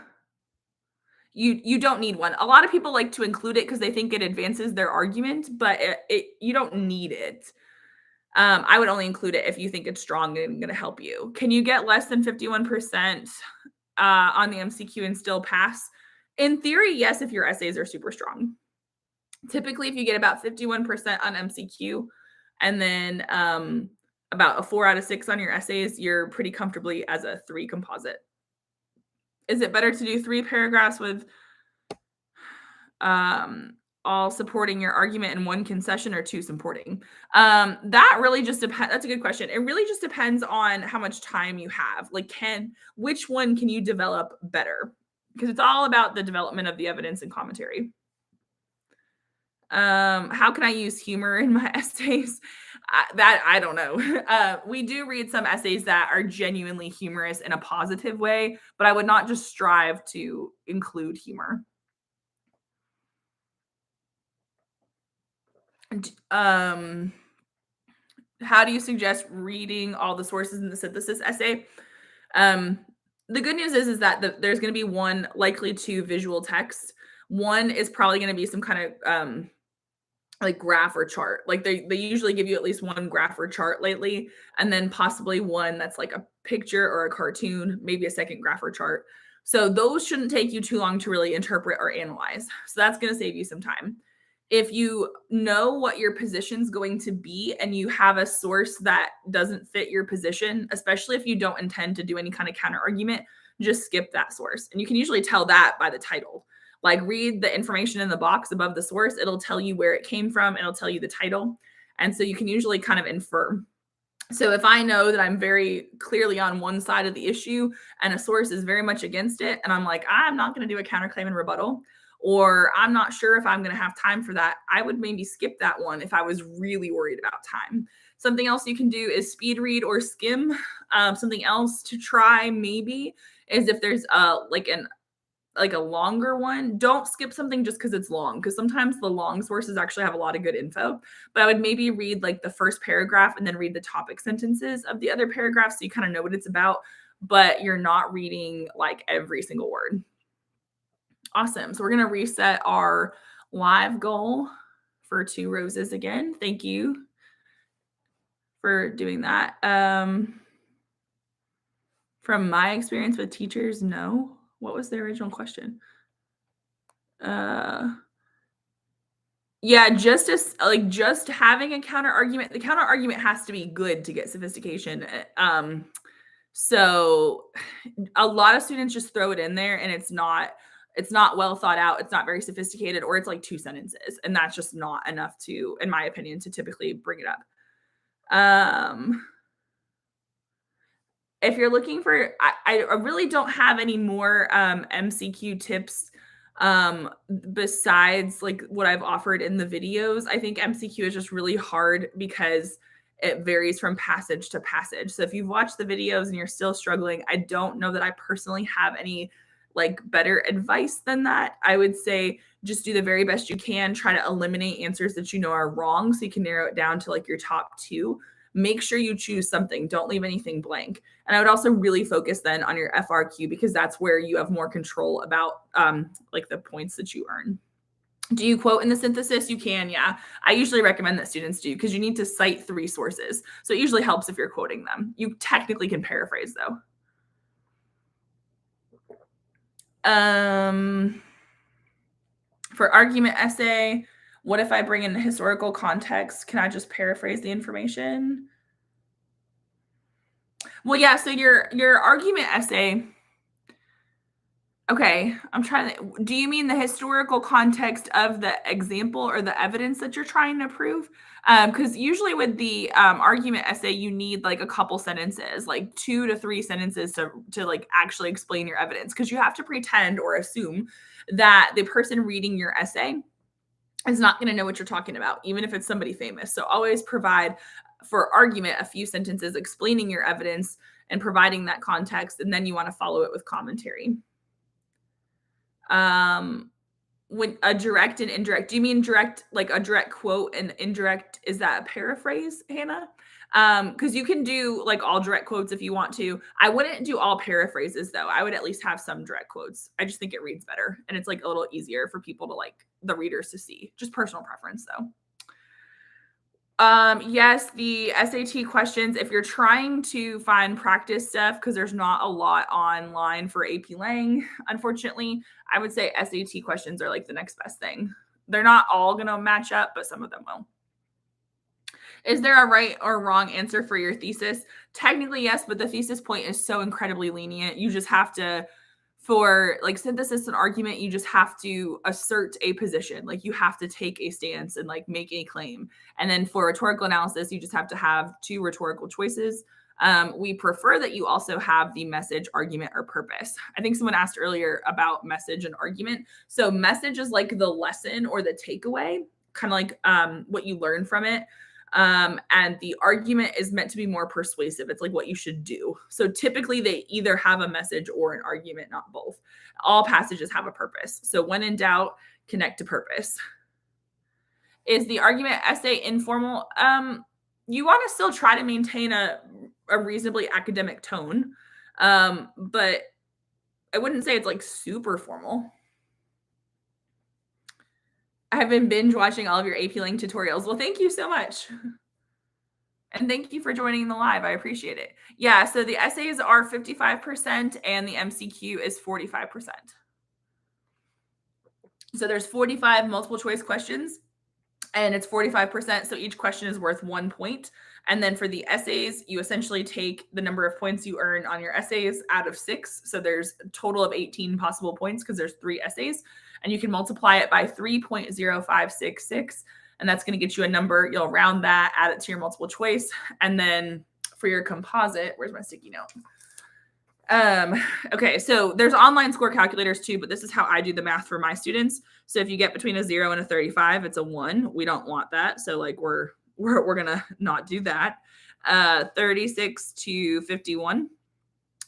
A: You don't need one. A lot of people like to include it because they think it advances their argument, but you don't need it. I would only include it if you think it's strong and going to help you. Can you get less than 51% on the MCQ and still pass? In theory, yes, if your essays are super strong. Typically, if you get about 51% on MCQ and then about a 4 out of 6 on your essays, you're pretty comfortably as a 3 composite. Is it better to do 3 paragraphs with all supporting your argument and 1 concession, or 2 supporting? That really just depends. That's a good question. It really just depends on how much time you have. Like, which one can you develop better? Because it's all about the development of the evidence and commentary. How can I use humor in my essays? That I don't know. We do read some essays that are genuinely humorous in a positive way, but I would not just strive to include humor. How do you suggest reading all the sources in the synthesis essay? The good news is that there's going to be 1, likely 2 visual text. 1 is probably going to be some kind of like graph or chart. Like they usually give you at least 1 graph or chart lately, and then possibly 1 that's like a picture or a cartoon, maybe a second graph or chart. So those shouldn't take you too long to really interpret or analyze. So that's going to save you some time. If you know what your position's going to be and you have a source that doesn't fit your position, especially if you don't intend to do any kind of counter argument, just skip that source. And you can usually tell that by the title. Like, read the information in the box above the source. It'll tell you where it came from. It'll tell you the title. And so you can usually kind of infer. So if I know that I'm very clearly on one side of the issue and a source is very much against it, and I'm like, I'm not going to do a counterclaim and rebuttal, or I'm not sure if I'm going to have time for that, I would maybe skip that one if I was really worried about time. Something else you can do is speed read or skim. Something else to try maybe is if there's like a longer one, don't skip something just because it's long, because sometimes the long sources actually have a lot of good info. But I would maybe read like the first paragraph and then read the topic sentences of the other paragraph so you kind of know what it's about, but you're not reading like every single word. Awesome. So we're going to reset our live goal for 2 roses again. Thank you for doing that. From my experience with teachers, no. What was the original question? Yeah, just having a counter argument. The counter argument has to be good to get sophistication. So a lot of students just throw it in there and it's not well thought out. It's not very sophisticated, or it's like 2 sentences, and that's just not enough to, in my opinion, to typically bring it up. If you're looking for, I really don't have any more MCQ tips besides like what I've offered in the videos. I think MCQ is just really hard because it varies from passage to passage. So if you've watched the videos and you're still struggling, I don't know that I personally have any like better advice than that. I would say just do the very best you can. Try to eliminate answers that you know are wrong so you can narrow it down to like your top 2. Make sure you choose something. Don't leave anything blank. And I would also really focus then on your FRQ, because that's where you have more control about like the points that you earn. Do you quote in the synthesis? You can, yeah. I usually recommend that students do, because you need to cite 3 sources. So it usually helps if you're quoting them. You technically can paraphrase though. For argument essay, what if I bring in the historical context? Can I just paraphrase the information? Well, yeah, so your argument essay. Okay, I'm trying to. Do you mean the historical context of the example or the evidence that you're trying to prove? Because usually with the argument essay, you need like a couple sentences, like 2 to 3 sentences to like actually explain your evidence. Because you have to pretend or assume that the person reading your essay is not going to know what you're talking about, even if it's somebody famous. So always provide for argument a few sentences explaining your evidence and providing that context, and then you want to follow it with commentary. When a direct and indirect, do you mean direct, like a direct quote, and indirect, is that a paraphrase, Hannah? Because you can do like all direct quotes if you want to. I wouldn't do all paraphrases though. I would at least have some direct quotes. I just think it reads better and it's like a little easier for people to like the readers to see. Just personal preference though. Yes, the SAT questions, if you're trying to find practice stuff, because there's not a lot online for AP Lang, unfortunately, I would say SAT questions are like the next best thing. They're not all going to match up, but some of them will. Is there a right or wrong answer for your thesis? Technically, yes, but the thesis point is so incredibly lenient. You just have to, for like synthesis and argument, you just have to assert a position. Like you have to take a stance and like make a claim. And then for rhetorical analysis, you just have to have 2 rhetorical choices. We prefer that you also have the message, argument, or purpose. I think someone asked earlier about message and argument. So message is like the lesson or the takeaway, kind of like what you learn from it. And the argument is meant to be more persuasive. It's like what you should do. So typically they either have a message or an argument, not both. All passages have a purpose. So when in doubt, connect to purpose. Is the argument essay informal? You want to still try to maintain a reasonably academic tone, but I wouldn't say it's like super formal. I've been binge watching all of your AP Lang tutorials. Well, thank you so much. And thank you for joining the live. I appreciate it. Yeah, so the essays are 55% and the MCQ is 45%. So there's 45 multiple choice questions and it's 45%. So each question is worth 1 point. And then for the essays, you essentially take the number of points you earn on your essays out of 6. So there's a total of 18 possible points because there's 3 essays. And you can multiply it by 3.0566. And that's going to get you a number. You'll round that, add it to your multiple choice. And then for your composite, where's my sticky note? Okay, so there's online score calculators too, but this is how I do the math for my students. So if you get between a 0 and a 35, it's a 1. We don't want that. So like we're gonna not do that. 36 to 51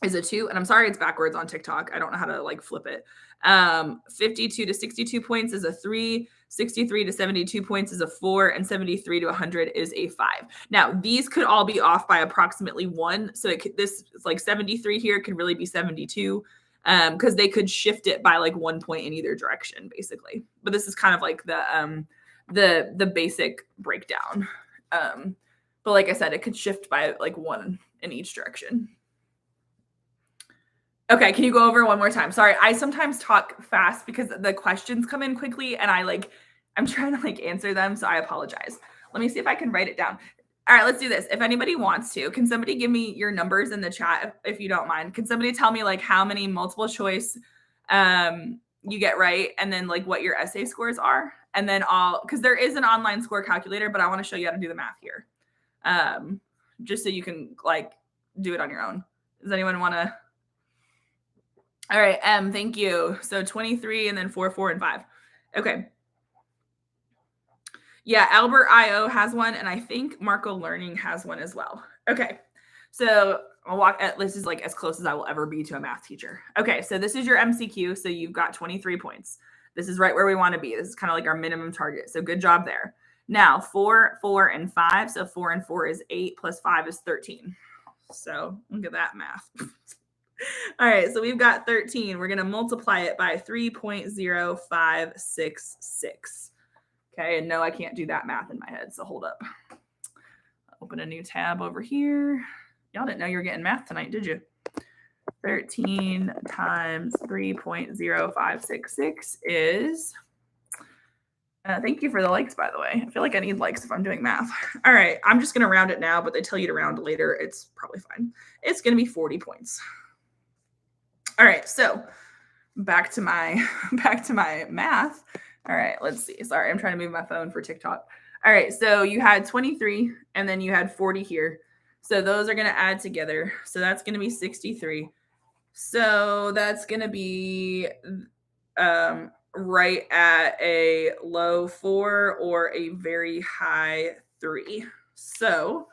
A: is a 2. And I'm sorry it's backwards on TikTok. I don't know how to like flip it. 52 to 62 points is a 3. 63 to 72 points is a 4, and 73 to 100 is a 5. Now, these could all be off by approximately 1. So this is like 73 here could really be 72 because they could shift it by like 1 point in either direction, basically. But this is kind of like the basic breakdown. But like I said, it could shift by like 1 in each direction. Okay, can you go over one more time? Sorry, I sometimes talk fast because the questions come in quickly and I'm trying to like answer them, so I apologize. Let me see if I can write it down. All right, let's do this. If anybody wants to, can somebody give me your numbers in the chat if you don't mind? Can somebody tell me like how many multiple choice you get right and then like what your essay scores are? And then because there is an online score calculator, but I want to show you how to do the math here. Just so you can like do it on your own. Does anyone want to? All right, thank you. So 23 and then 4, 4, and 5. Okay. Yeah, Albert IO has one, and I think Marco Learning has one as well. Okay. So I'll walk at this is like as close as I will ever be to a math teacher. Okay, so this is your MCQ. So you've got 23 points. This is right where we want to be. This is kind of like our minimum target. So good job there. Now 4, 4, and 5. So 4 and 4 is 8 plus 5 is 13. So look at that math. All right, so we've got 13. We're going to multiply it by 3.0566. Okay, and no, I can't do that math in my head, so hold up. Open a new tab over here. Y'all didn't know you were getting math tonight, did you? 13 times 3.0566 is, thank you for the likes, by the way. I feel like I need likes if I'm doing math. All right, I'm just going to round it now, but they tell you to round later. It's probably fine. It's going to be 40 points. All right, so back to my math. All right, let's see. Sorry, I'm trying to move my phone for TikTok. All right, so you had 23 and then you had 40 here. So those are going to add together. So that's going to be 63. So that's going to be right at a low 4 or a very high 3. So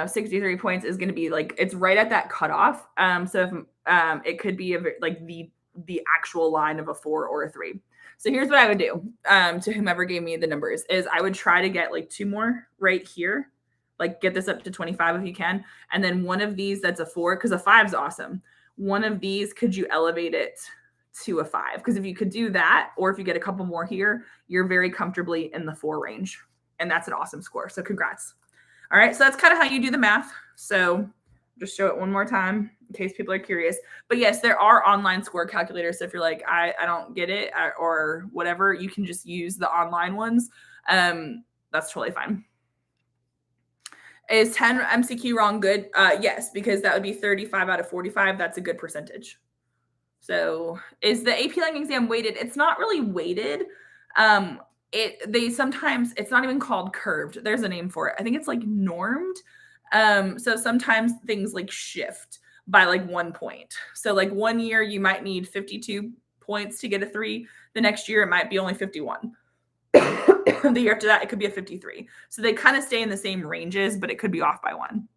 A: 63 points is going to be like, it's right at that cutoff. So if, it could be like the actual line of a 4 or a 3. So here's what I would do to whomever gave me the numbers is I would try to get like 2 more right here, like get this up to 25 if you can. And then one of these that's a 4, because a 5 is awesome. One of these, could you elevate it to a 5? Because if you could do that, or if you get a couple more here, you're very comfortably in the 4 range. And that's an awesome score. So congrats. All right, so that's kind of how you do the math. So just show it one more time in case people are curious. But yes, there are online score calculators. So if you're like, I don't get it or whatever, you can just use the online ones. That's totally fine. Is 10 MCQ wrong good? Yes, because that would be 35 out of 45. That's a good percentage. So is the AP Lang exam weighted? It's not really weighted. Sometimes it's not even called curved. There's a name for it. I think it's like normed. So sometimes things like shift by like 1 point. So like 1 year you might need 52 points to get a 3. The next year it might be only 51. The year after that it could be a 53. So they kind of stay in the same ranges, but it could be off by 1.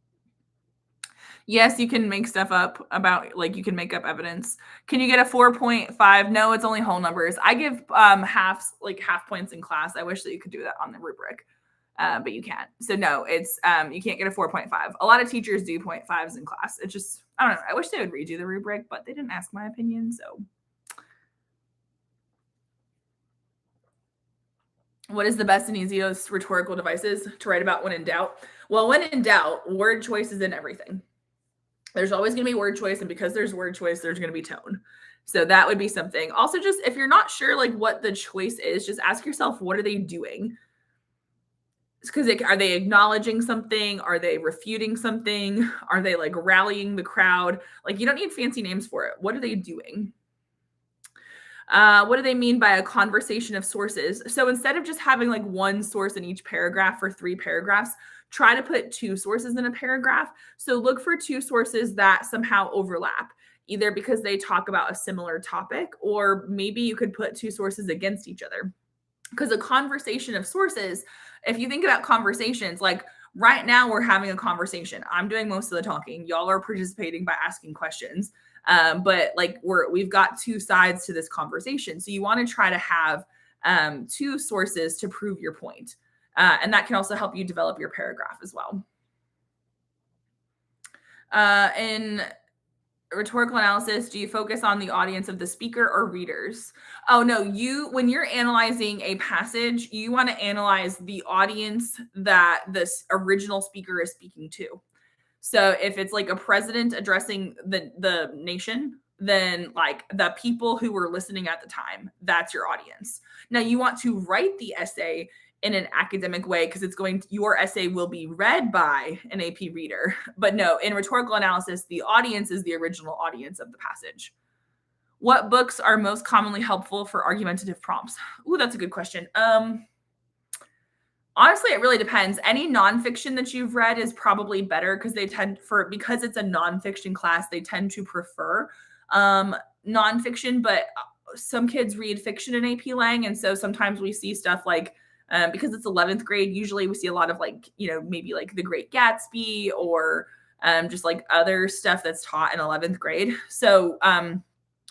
A: Yes, you can make stuff up about, like, you can make up evidence. Can you get a 4.5? No, it's only whole numbers. I give half points in class. I wish that you could do that on the rubric, but you can't. So no, it's you can't get a 4.5. A lot of teachers do 0.5s in class. It's just, I don't know. I wish they would redo the rubric, but they didn't ask my opinion. So what is the best and easiest rhetorical devices to write about when in doubt? Well, when in doubt, word choice is in everything. There's always going to be word choice. And because there's word choice, there's going to be tone. So that would be something. Also, just if you're not sure like what the choice is, just ask yourself, what are they doing? Because are they acknowledging something? Are they refuting something? Are they like rallying the crowd? Like, you don't need fancy names for it. What are they doing? What do they mean by a conversation of sources? So instead of just having like one source in each paragraph for 3 paragraphs, try to put 2 sources in a paragraph. So look for 2 sources that somehow overlap, either because they talk about a similar topic, or maybe you could put 2 sources against each other. Because a conversation of sources, if you think about conversations, like right now we're having a conversation. I'm doing most of the talking. Y'all are participating by asking questions. But like we've got 2 sides to this conversation. So you want to try to have 2 sources to prove your point. And that can also help you develop your paragraph as well. In rhetorical analysis, do you focus on the audience of the speaker or readers? Oh, no, when you're analyzing a passage, you want to analyze the audience that this original speaker is speaking to. So if it's like a president addressing the nation, then like the people who were listening at the time, that's your audience. Now you want to write the essay in an academic way because your essay will be read by an AP reader. But no, in rhetorical analysis, the audience is the original audience of the passage. What books are most commonly helpful for argumentative prompts? Ooh, that's a good question. Honestly, it really depends. Any nonfiction that you've read is probably better because because it's a nonfiction class, they tend to prefer nonfiction, but some kids read fiction in AP Lang. And so sometimes we see stuff like, because it's 11th grade, usually we see a lot of like, maybe like The Great Gatsby or just like other stuff that's taught in 11th grade. So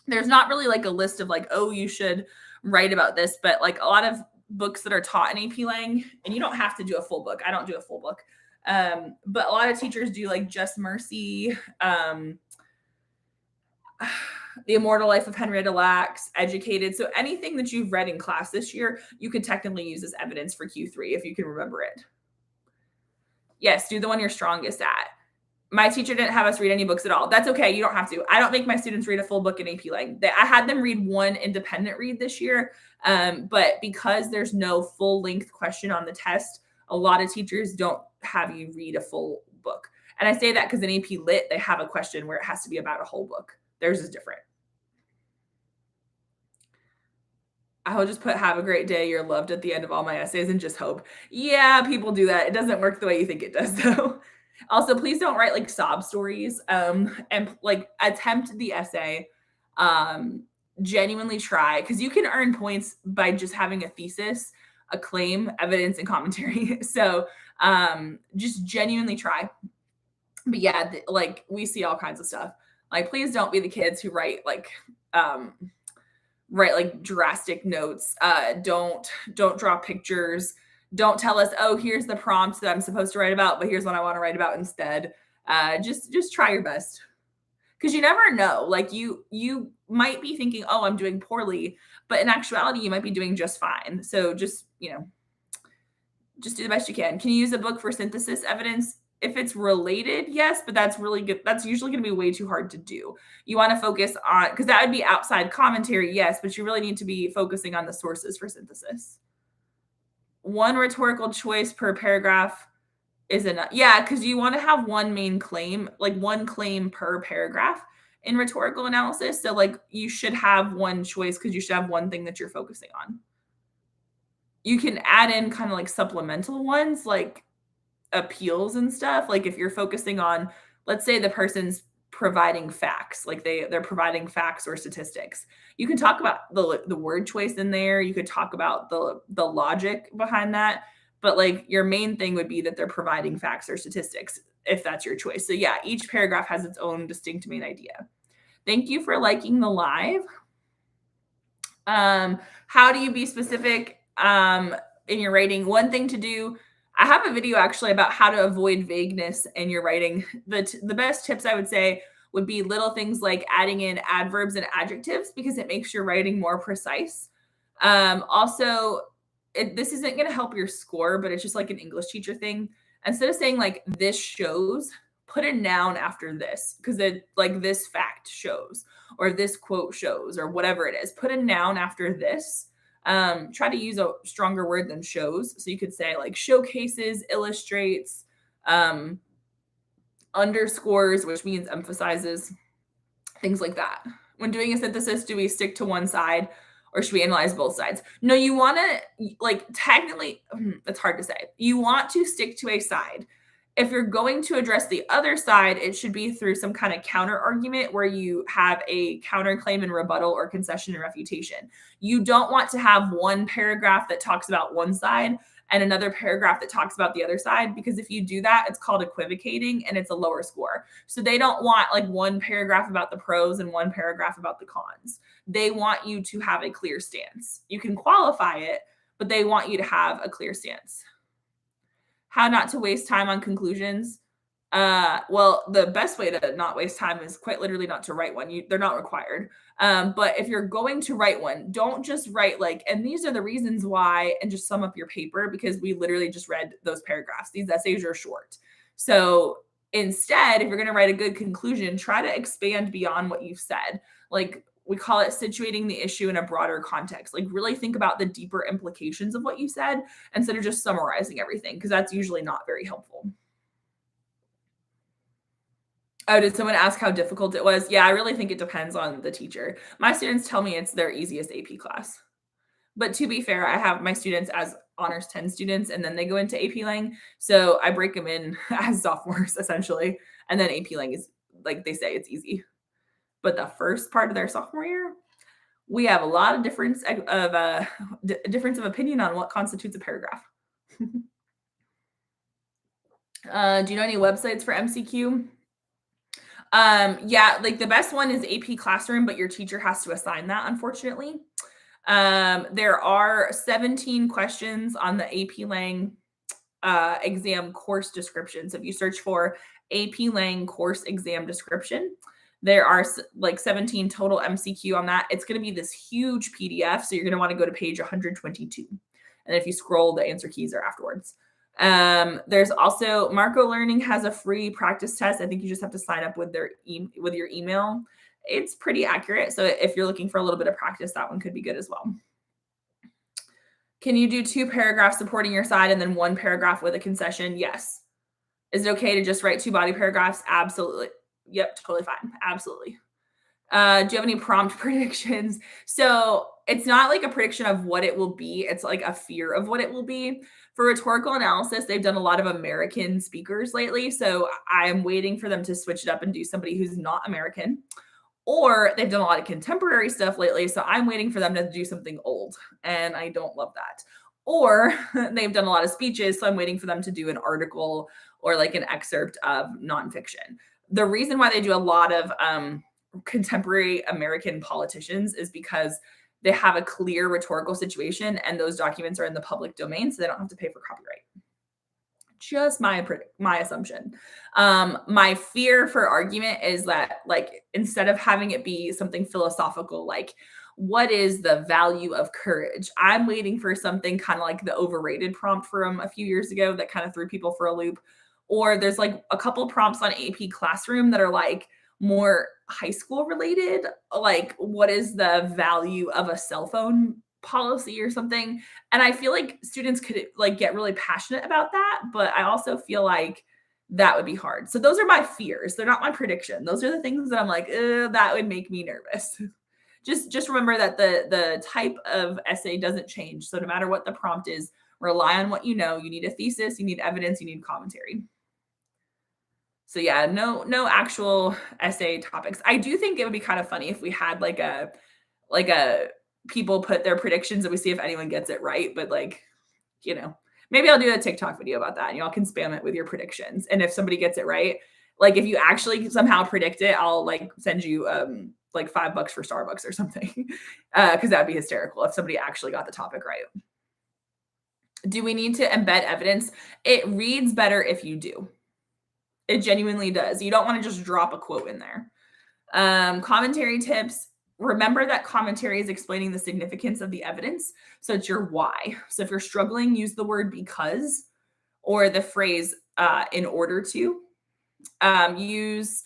A: there's not really like a list of like, oh, you should write about this, but like a lot of books that are taught in AP Lang, and you don't have to do a full book. I don't do a full book. But a lot of teachers do like Just Mercy, The Immortal Life of Henrietta Lacks, Educated. So anything that you've read in class this year, you could technically use as evidence for Q3 if you can remember it. Yes, do the one you're strongest at. My teacher didn't have us read any books at all. That's okay. You don't have to. I don't make my students read a full book in AP Lang. I had them read one independent read this year, but because there's no full length question on the test, a lot of teachers don't have you read a full book. And I say that because in AP Lit, they have a question where it has to be about a whole book. Theirs is different. I will just put "have a great day, you're loved" at the end of all my essays and just hope. Yeah, people do that. It doesn't work the way you think it does, though. Also, please don't write like sob stories and like attempt the essay. Genuinely try, because you can earn points by just having a thesis, a claim, evidence, and commentary. So just genuinely try. But yeah, like we see all kinds of stuff. Like, please don't be the kids who write like drastic notes. Don't draw pictures. Don't tell us, oh, here's the prompt that I'm supposed to write about, but here's what I want to write about instead. Just try your best, because you never know. Like you might be thinking, oh, I'm doing poorly, but in actuality, you might be doing just fine. So just just do the best you can. Can you use a book for synthesis evidence? If it's related, yes, but that's really good. That's usually going to be way too hard to do. You want to focus on, because that would be outside commentary, yes, but you really need to be focusing on the sources for synthesis. One rhetorical choice per paragraph is enough. Yeah, because you want to have one main claim, like one claim per paragraph in rhetorical analysis. So like you should have one choice because you should have one thing that you're focusing on. You can add in kind of like supplemental ones, like appeals and stuff. Like if you're focusing on, let's say the person's providing facts, like they're providing facts or statistics, you can talk about the word choice in there. You could talk about the logic behind that, but like your main thing would be that they're providing facts or statistics, if that's your choice. So yeah, each paragraph has its own distinct main idea. Thank you for liking the live. How do you be specific in your writing? One thing to do, I have a video actually about how to avoid vagueness in your writing. The best tips I would say would be little things like adding in adverbs and adjectives, because it makes your writing more precise. Also, this isn't going to help your score, but it's just like an English teacher thing. Instead of saying like "this shows," put a noun after this, because it like "this fact shows" or "this quote shows" or whatever it is. Put a noun after this. Try to use a stronger word than shows. So you could say like showcases, illustrates, underscores, which means emphasizes, things like that. When doing a synthesis, do we stick to one side or should we analyze both sides? No, you want to, like, technically, it's hard to say. You want to stick to a side. If you're going to address the other side, it should be through some kind of counter argument where you have a counterclaim and rebuttal or concession and refutation. You don't want to have one paragraph that talks about one side and another paragraph that talks about the other side, because if you do that, it's called equivocating and it's a lower score. So they don't want like one paragraph about the pros and one paragraph about the cons. They want you to have a clear stance. You can qualify it, but they want you to have a clear stance. How not to waste time on conclusions. Well, the best way to not waste time is quite literally not to write one. They're not required. But if you're going to write one, don't just write like, and these are the reasons why, and just sum up your paper, because we literally just read those paragraphs. These essays are short. So instead, if you're going to write a good conclusion, try to expand beyond what you've said. Like, we call it situating the issue in a broader context. Like, really think about the deeper implications of what you said instead of just summarizing everything, because that's usually not very helpful. Oh, did someone ask how difficult it was? Yeah, I really think it depends on the teacher. My students tell me it's their easiest AP class. But to be fair, I have my students as honors 10 students, and then they go into AP Lang. So I break them in as sophomores, essentially. And then AP Lang is, like they say, it's easy. But the first part of their sophomore year, we have a lot of difference of opinion on what constitutes a paragraph. Do you know any websites for MCQ? Yeah, like the best one is AP Classroom, but your teacher has to assign that, unfortunately. There are 17 questions on the AP Lang exam course description. So if you search for AP Lang course exam description, there are like 17 total MCQ on that. It's going to be this huge PDF. So you're going to want to go to page 122. And if you scroll, the answer keys are afterwards. There's also Marco Learning has a free practice test. I think you just have to sign up with with your email. It's pretty accurate. So if you're looking for a little bit of practice, that one could be good as well. Can you do 2 paragraphs supporting your side and then 1 paragraph with a concession? Yes. Is it okay to just write 2 body paragraphs? Absolutely. Yep, totally fine. Absolutely. Do you have any prompt predictions? So it's not like a prediction of what it will be. It's like a fear of what it will be. For rhetorical analysis, they've done a lot of American speakers lately. So I'm waiting for them to switch it up and do somebody who's not American. Or they've done a lot of contemporary stuff lately. So I'm waiting for them to do something old. And I don't love that. Or they've done a lot of speeches. So I'm waiting for them to do an article or like an excerpt of nonfiction. The reason why they do a lot of contemporary American politicians is because they have a clear rhetorical situation and those documents are in the public domain, so they don't have to pay for copyright. Just my assumption. My fear for argument is that, like, instead of having it be something philosophical, like what is the value of courage? I'm waiting for something kind of like the overrated prompt from a few years ago that kind of threw people for a loop. Or there's like a couple prompts on AP Classroom that are like more high school related, like what is the value of a cell phone policy or something. And I feel like students could like get really passionate about that, but I also feel like that would be hard. So those are my fears. They're not my prediction. Those are the things that I'm like, that would make me nervous. Just remember that the type of essay doesn't change. So no matter what the prompt is, rely on what you know. You need a thesis, you need evidence, you need commentary. So yeah, no actual essay topics. I do think it would be kind of funny if we had like a people put their predictions and we see if anyone gets it right. But like, maybe I'll do a TikTok video about that and y'all can spam it with your predictions. And if somebody gets it right, like if you actually somehow predict it, I'll like send you like $5 for Starbucks or something. Because that'd be hysterical if somebody actually got the topic right. Do we need to embed evidence? It reads better if you do. It genuinely does. You don't want to just drop a quote in there. Commentary tips. Remember that commentary is explaining the significance of the evidence. So it's your why. So if you're struggling, use the word because or the phrase in order to. Use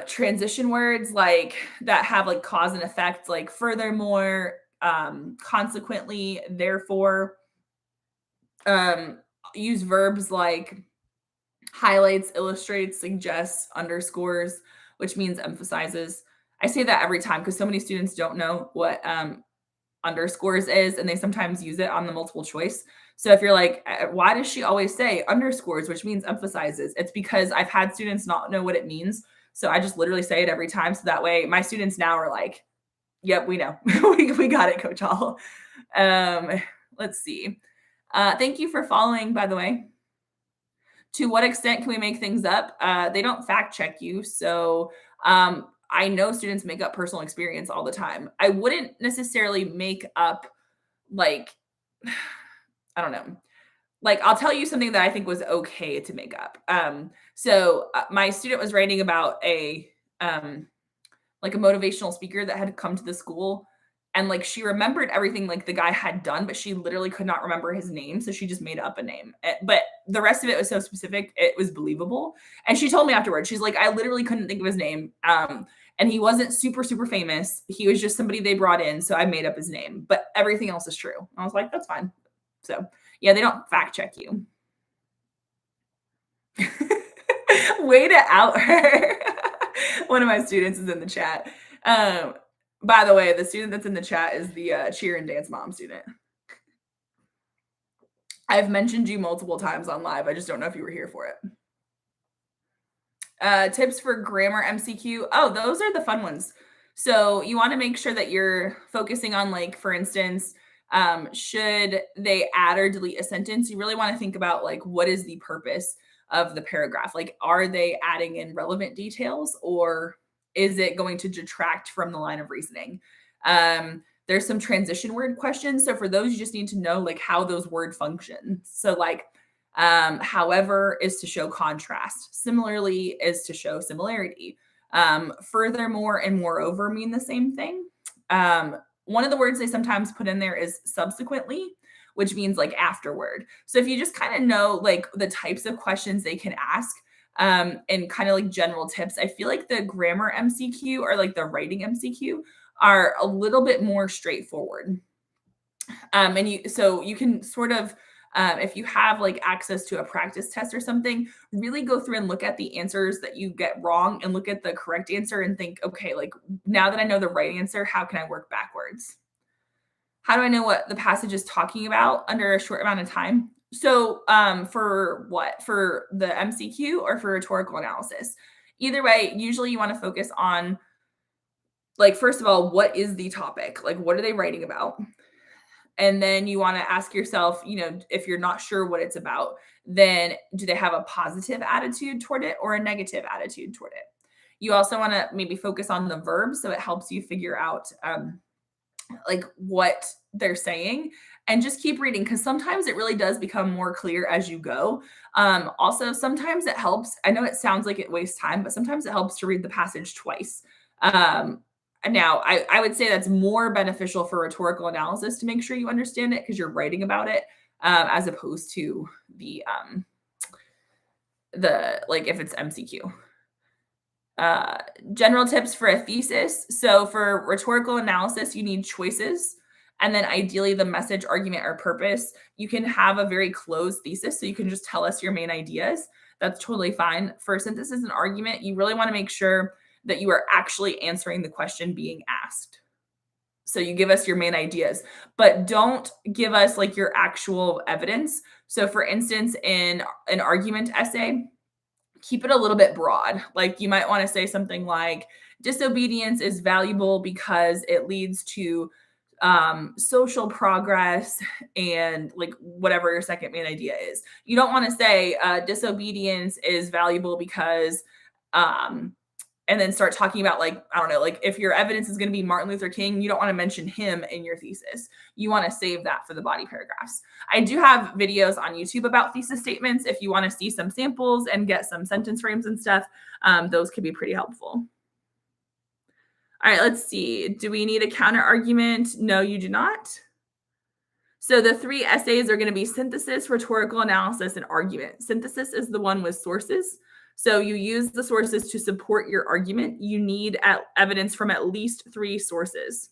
A: transition words like that have like cause and effect, like furthermore, consequently, therefore. Use verbs like highlights, illustrates, suggests, underscores, which means emphasizes. I say that every time because so many students don't know what underscores is, and they sometimes use it on the multiple choice. So if you're like, why does she always say underscores, which means emphasizes? It's because I've had students not know what it means. So I just literally say it every time. So that way my students now are like, yep, we know. we got it, Coach Hall. Let's see. Thank you for following, by the way. To what extent can we make things up? They don't fact check you. So I know students make up personal experience all the time. I wouldn't necessarily make up like, I don't know. Like I'll tell you something that I think was okay to make up. So my student was writing about like a motivational speaker that had come to the school. And like she remembered everything like the guy had done, but she literally could not remember his name. So she just made up a name. But the rest of it was so specific, it was believable. And she told me afterwards, she's like, I literally couldn't think of his name. And he wasn't super, super famous. He was just somebody they brought in. So I made up his name, but everything else is true. I was like, that's fine. So yeah, they don't fact check you. Way to out her. One of my students is in the chat. By the way, the student that's in the chat is the cheer and dance mom student. I've mentioned you multiple times on live. I just don't know if you were here for it. Tips for grammar MCQ. Oh, those are the fun ones. So you want to make sure that you're focusing on, like, for instance, should they add or delete a sentence? You really want to think about, like, what is the purpose of the paragraph? Like, are they adding in relevant details, or is it going to detract from the line of reasoning? There's some transition word questions. So for those, you just need to know like how those word function. So like, however is to show contrast. Similarly is to show similarity. Furthermore and moreover mean the same thing. One of the words they sometimes put in there is subsequently, which means like afterward. So if you just kind of know like the types of questions they can ask, and kind of like general tips, I feel like the grammar MCQ or like the writing MCQ are a little bit more straightforward. So you can sort of, if you have like access to a practice test or something, really go through and look at the answers that you get wrong and look at the correct answer and think, okay, like now that I know the right answer, how can I work backwards? How do I know what the passage is talking about under a short amount of time? So, for what? For the MCQ or for rhetorical analysis? Either way, usually you want to focus on, like, first of all, what is the topic? Like, what are they writing about? And then you want to ask yourself, if you're not sure what it's about, then do they have a positive attitude toward it or a negative attitude toward it? You also want to maybe focus on the verb so it helps you figure out like what they're saying, and just keep reading because sometimes it really does become more clear as you go. Also, sometimes it helps. I know it sounds like it wastes time, but sometimes it helps to read the passage twice. And now, I would say that's more beneficial for rhetorical analysis to make sure you understand it because you're writing about it, as opposed to the like if it's MCQ. General tips for a thesis. So for rhetorical analysis, you need choices and then ideally the message, argument, or purpose. You can have a very closed thesis, so you can just tell us your main ideas. That's totally fine. For synthesis and argument, you really want to make sure that you are actually answering the question being asked. So you give us your main ideas, but don't give us like your actual evidence. So for instance, in an argument essay, keep it a little bit broad. Like you might want to say something like disobedience is valuable because it leads to social progress and like whatever your second main idea is. You don't want to say disobedience is valuable because and then start talking about like, I don't know, like if your evidence is going to be Martin Luther King, you don't want to mention him in your thesis. You want to save that for the body paragraphs. I do have videos on YouTube about thesis statements. If you want to see some samples and get some sentence frames and stuff, those could be pretty helpful. All right, let's see. Do we need a counter argument? No, you do not. So the three essays are going to be synthesis, rhetorical analysis, and argument. Synthesis is the one with sources. So you use the sources to support your argument. You need evidence from at least 3 sources.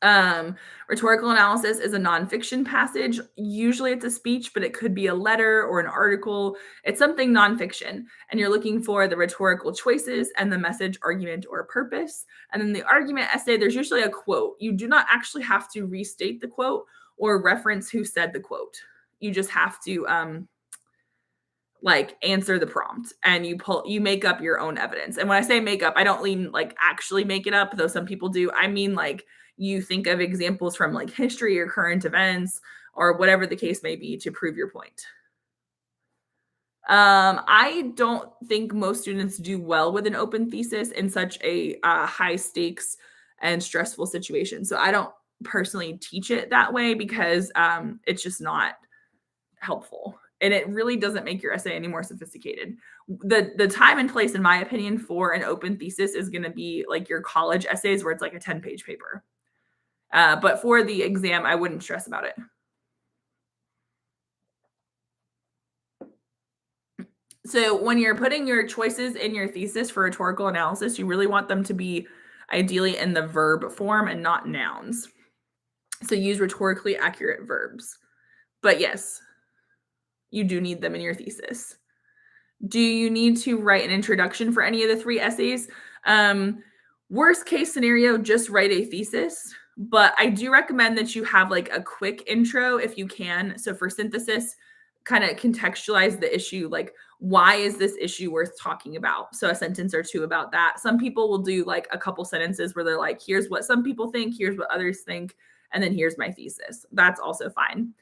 A: Rhetorical analysis is a nonfiction passage. Usually it's a speech, but it could be a letter or an article. It's something nonfiction. And you're looking for the rhetorical choices and the message, argument, or purpose. And then the argument essay, there's usually a quote. You do not actually have to restate the quote or reference who said the quote. You just have to like answer the prompt, and you make up your own evidence. And when I say make up, I don't mean like actually make it up, though some people do. I mean like you think of examples from like history or current events or whatever the case may be to prove your point. I don't think most students do well with an open thesis in such a high stakes and stressful situation. So I don't personally teach it that way because it's just not helpful. And it really doesn't make your essay any more sophisticated. The time and place, in my opinion, for an open thesis is going to be like your college essays where it's like a 10-page paper. But for the exam, I wouldn't stress about it. So when you're putting your choices in your thesis for rhetorical analysis, you really want them to be ideally in the verb form and not nouns. So use rhetorically accurate verbs. But yes, you do need them in your thesis. Do you need to write an introduction for any of the 3 essays? Worst case scenario, just write a thesis. But I do recommend that you have like a quick intro if you can. So for synthesis, kind of contextualize the issue. Like, why is this issue worth talking about? So a sentence or 2 about that. Some people will do like a couple sentences where they're like, here's what some people think, here's what others think, and then here's my thesis. That's also fine.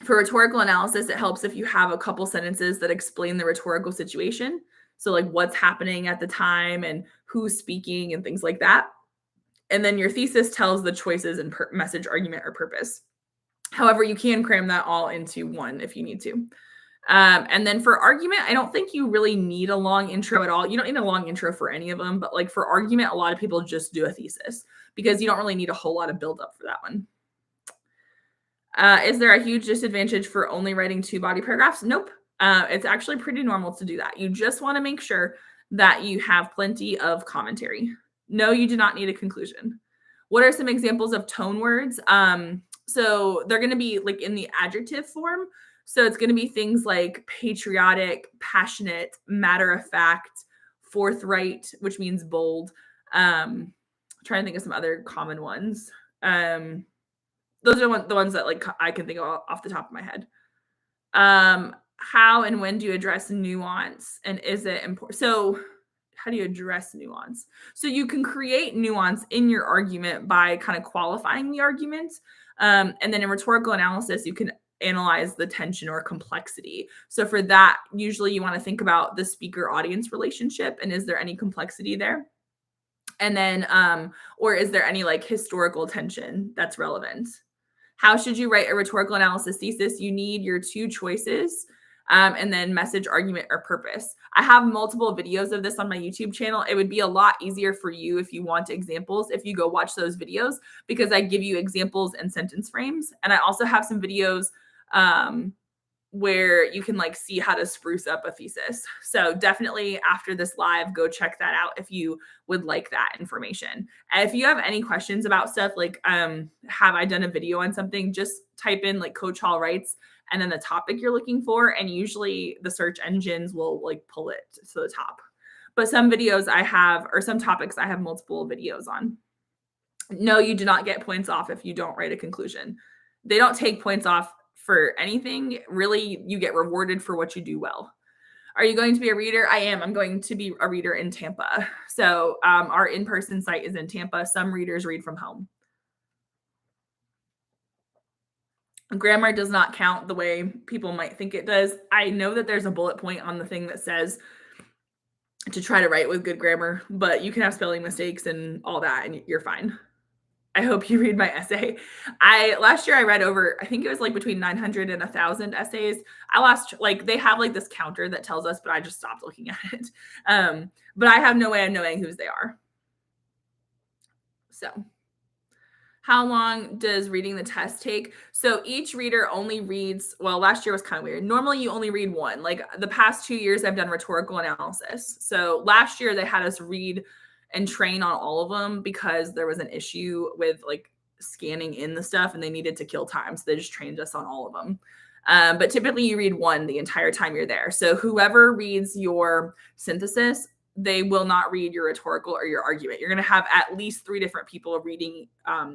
A: For rhetorical analysis, it helps if you have a couple sentences that explain the rhetorical situation. So like what's happening at the time and who's speaking and things like that. And then your thesis tells the choices and message, argument, or purpose. However, you can cram that all into one if you need to. And then for argument, I don't think you really need a long intro at all. You don't need a long intro for any of them, but like for argument, a lot of people just do a thesis because you don't really need a whole lot of build up for that one. Is there a huge disadvantage for only writing 2 body paragraphs? Nope. It's actually pretty normal to do that. You just wanna make sure that you have plenty of commentary. No, you do not need a conclusion. What are some examples of tone words? So they're gonna be, like, in the adjective form. So it's gonna be things like patriotic, passionate, matter of fact, forthright, which means bold. Trying to think of some other common ones. Um those are the ones that, like, I can think of off the top of my head. How and when do you address nuance, and is it important? So, how do you address nuance? So you can create nuance in your argument by kind of qualifying the argument, and then in rhetorical analysis, you can analyze the tension or complexity. So for that, usually you want to think about the speaker-audience relationship, and is there any complexity there? And then, or is there any, like, historical tension that's relevant? How should you write a rhetorical analysis thesis? You need your two choices, and then message, argument, or purpose. I have multiple videos of this on my YouTube channel. It would be a lot easier for you if you want examples, if you go watch those videos, because I give you examples and sentence frames. And I also have some videos um, where you can, like, see how to spruce up a thesis. So definitely after this live, go check that out if you would like that information. And if you have any questions about stuff, like, have I done a video on something, just type in, like, Coach Hall writes and then the topic you're looking for, and usually the search engines will, like, pull it to the top. But some videos I have, or some topics I have multiple videos on. No, you do not get points off if you don't write a conclusion. They don't take points off for anything. Really, you get rewarded for what you do well. Are you going to be a reader? I am. I'm going to be a reader in Tampa. So our in-person site is in Tampa. Some readers read from home. Grammar does not count the way people might think it does. I know that there's a bullet point on the thing that says to try to write with good grammar, but you can have spelling mistakes and all that, and you're fine. I hope you read my essay. Last year I read over, I think it was like between 900 and 1,000 essays. I lost, like, they have like this counter that tells us, but I just stopped looking at it. But I have no way of knowing whose they are. So, how long does reading the test take? So each reader only reads, well, last year was kind of weird. Normally you only read one. Like the past 2 years I've done rhetorical analysis. So last year they had us read and train on all of them because there was an issue with, like, scanning in the stuff and they needed to kill time. So they just trained us on all of them. But typically you read one the entire time you're there. So whoever reads your synthesis, they will not read your rhetorical or your argument. You're going to have at least 3 different people reading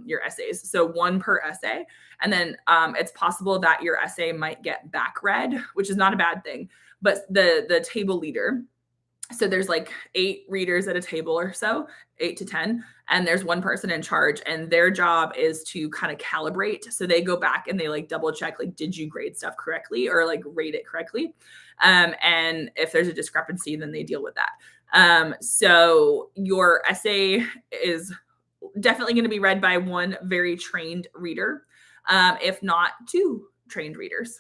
A: your essays. So 1 per essay. And then it's possible that your essay might get back read, which is not a bad thing. But the table leader, so there's like 8 readers at a table or so, 8 to 10, and there's one person in charge, and their job is to kind of calibrate. So they go back and they, like, double check, like, did you grade stuff correctly or, like, rate it correctly? And if there's a discrepancy, then they deal with that. So your essay is definitely going to be read by 1 very trained reader, if not 2 trained readers.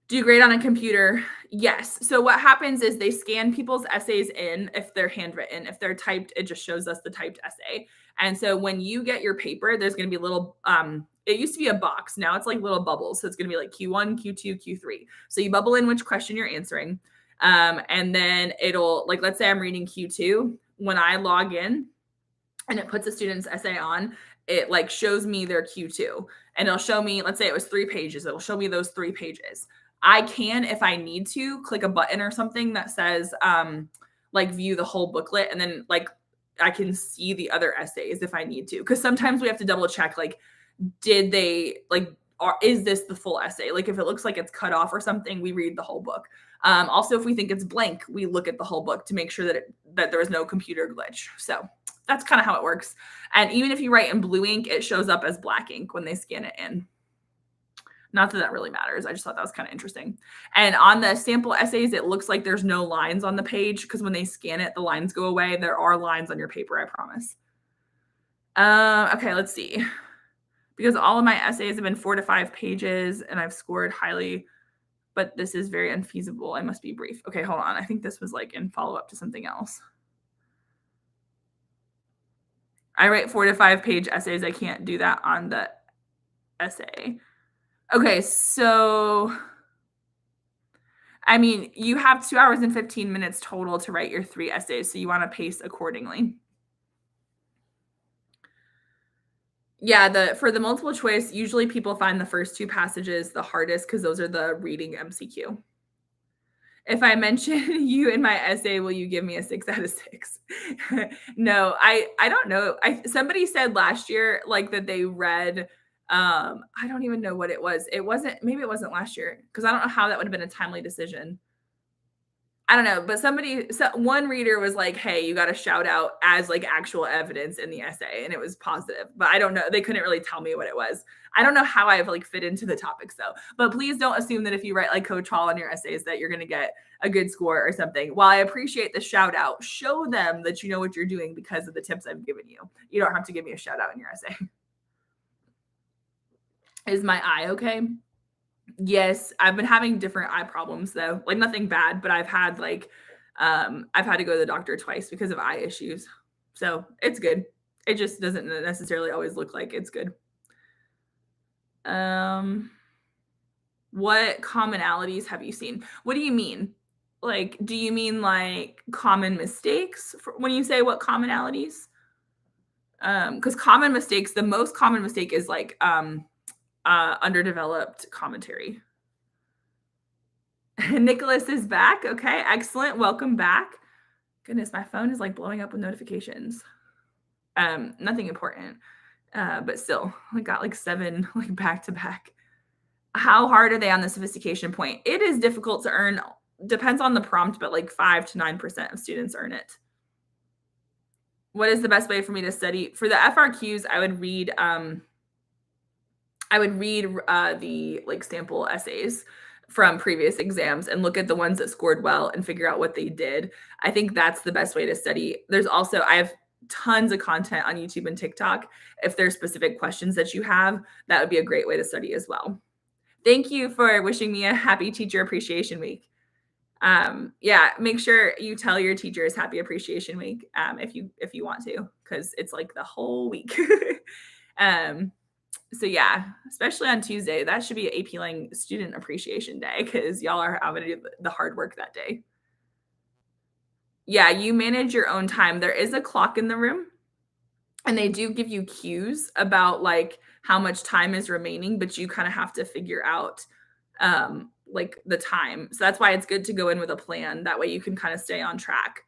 A: Do you grade on a computer? Yes. So what happens is they scan people's essays in if they're handwritten. If they're typed, it just shows us the typed essay. And so when you get your paper, there's going to be little, it used to be a box. Now it's like little bubbles. So it's going to be like Q1, Q2, Q3. So you bubble in which question you're answering. And then it'll, like, let's say I'm reading Q2. When I log in and it puts a student's essay on, it, like, shows me their Q2. And it'll show me, let's say it was 3 pages. It'll show me those 3 pages. I can, if I need to, click a button or something that says, like, view the whole booklet. And then, like, I can see the other essays if I need to. Because sometimes we have to double check, like, did they, like, is this the full essay? Like, if it looks like it's cut off or something, we read the whole book. Also, if we think it's blank, we look at the whole book to make sure that there is no computer glitch. So that's kind of how it works. And even if you write in blue ink, it shows up as black ink when they scan it in. Not that that really matters. I just thought that was kind of interesting. And on the sample essays, it looks like there's no lines on the page because when they scan it, the lines go away. There are lines on your paper, I promise. Okay, let's see. Because all of my essays have been 4 to 5 pages and I've scored highly, but this is very unfeasible. I must be brief. Okay, hold on. I think this was, like, in follow-up to something else. I write 4 to 5 page essays. I can't do that on the essay. Okay, so I mean, you have 2 hours and 15 minutes total to write your 3 essays, so you wanna pace accordingly. Yeah, for the multiple choice, usually people find the first 2 passages the hardest because those are the reading MCQ. If I mention you in my essay, will you give me a 6 out of 6? No, I don't know. Somebody said last year, like, that they read, I don't even know what it was. Maybe it wasn't last year because I don't know how that would have been a timely decision. I don't know, but one reader was like, "Hey, you got to shout out as like actual evidence in the essay," and it was positive. But I don't know; they couldn't really tell me what it was. I don't know how I've like fit into the topics though. But please don't assume that if you write like Coach Hall on your essays that you're going to get a good score or something. While I appreciate the shout out, show them that you know what you're doing because of the tips I've given you. You don't have to give me a shout out in your essay. Is my eye okay? Yes, I've been having different eye problems though. Like nothing bad, but I've had to go to the doctor twice because of eye issues. So, it's good. It just doesn't necessarily always look like it's good. Um, what commonalities have you seen? What do you mean? Like, do you mean like common mistakes when you say what commonalities? Because common mistakes, the most common mistake is like underdeveloped commentary. Nicholas is back. Okay, excellent. Welcome back. Goodness, my phone is like blowing up with notifications. Nothing important, but still, I got like 7 like back to back. How hard are they on the sophistication point? It is difficult to earn. Depends on the prompt, but like 5 to 9% of students earn it. What is the best way for me to study for the FRQs? I would read the like sample essays from previous exams and look at the ones that scored well and figure out what they did. I think that's the best way to study. I have tons of content on YouTube and TikTok. If there's specific questions that you have, that would be a great way to study as well. Thank you for wishing me a happy Teacher Appreciation Week. Yeah, make sure you tell your teachers Happy Appreciation Week if you want to, because it's like the whole week. So yeah, especially on Tuesday, that should be AP Lang Student Appreciation Day because y'all are having to do the hard work that day. Yeah, you manage your own time. There is a clock in the room, and they do give you cues about like how much time is remaining, but you kind of have to figure out like the time. So that's why it's good to go in with a plan. That way you can kind of stay on track.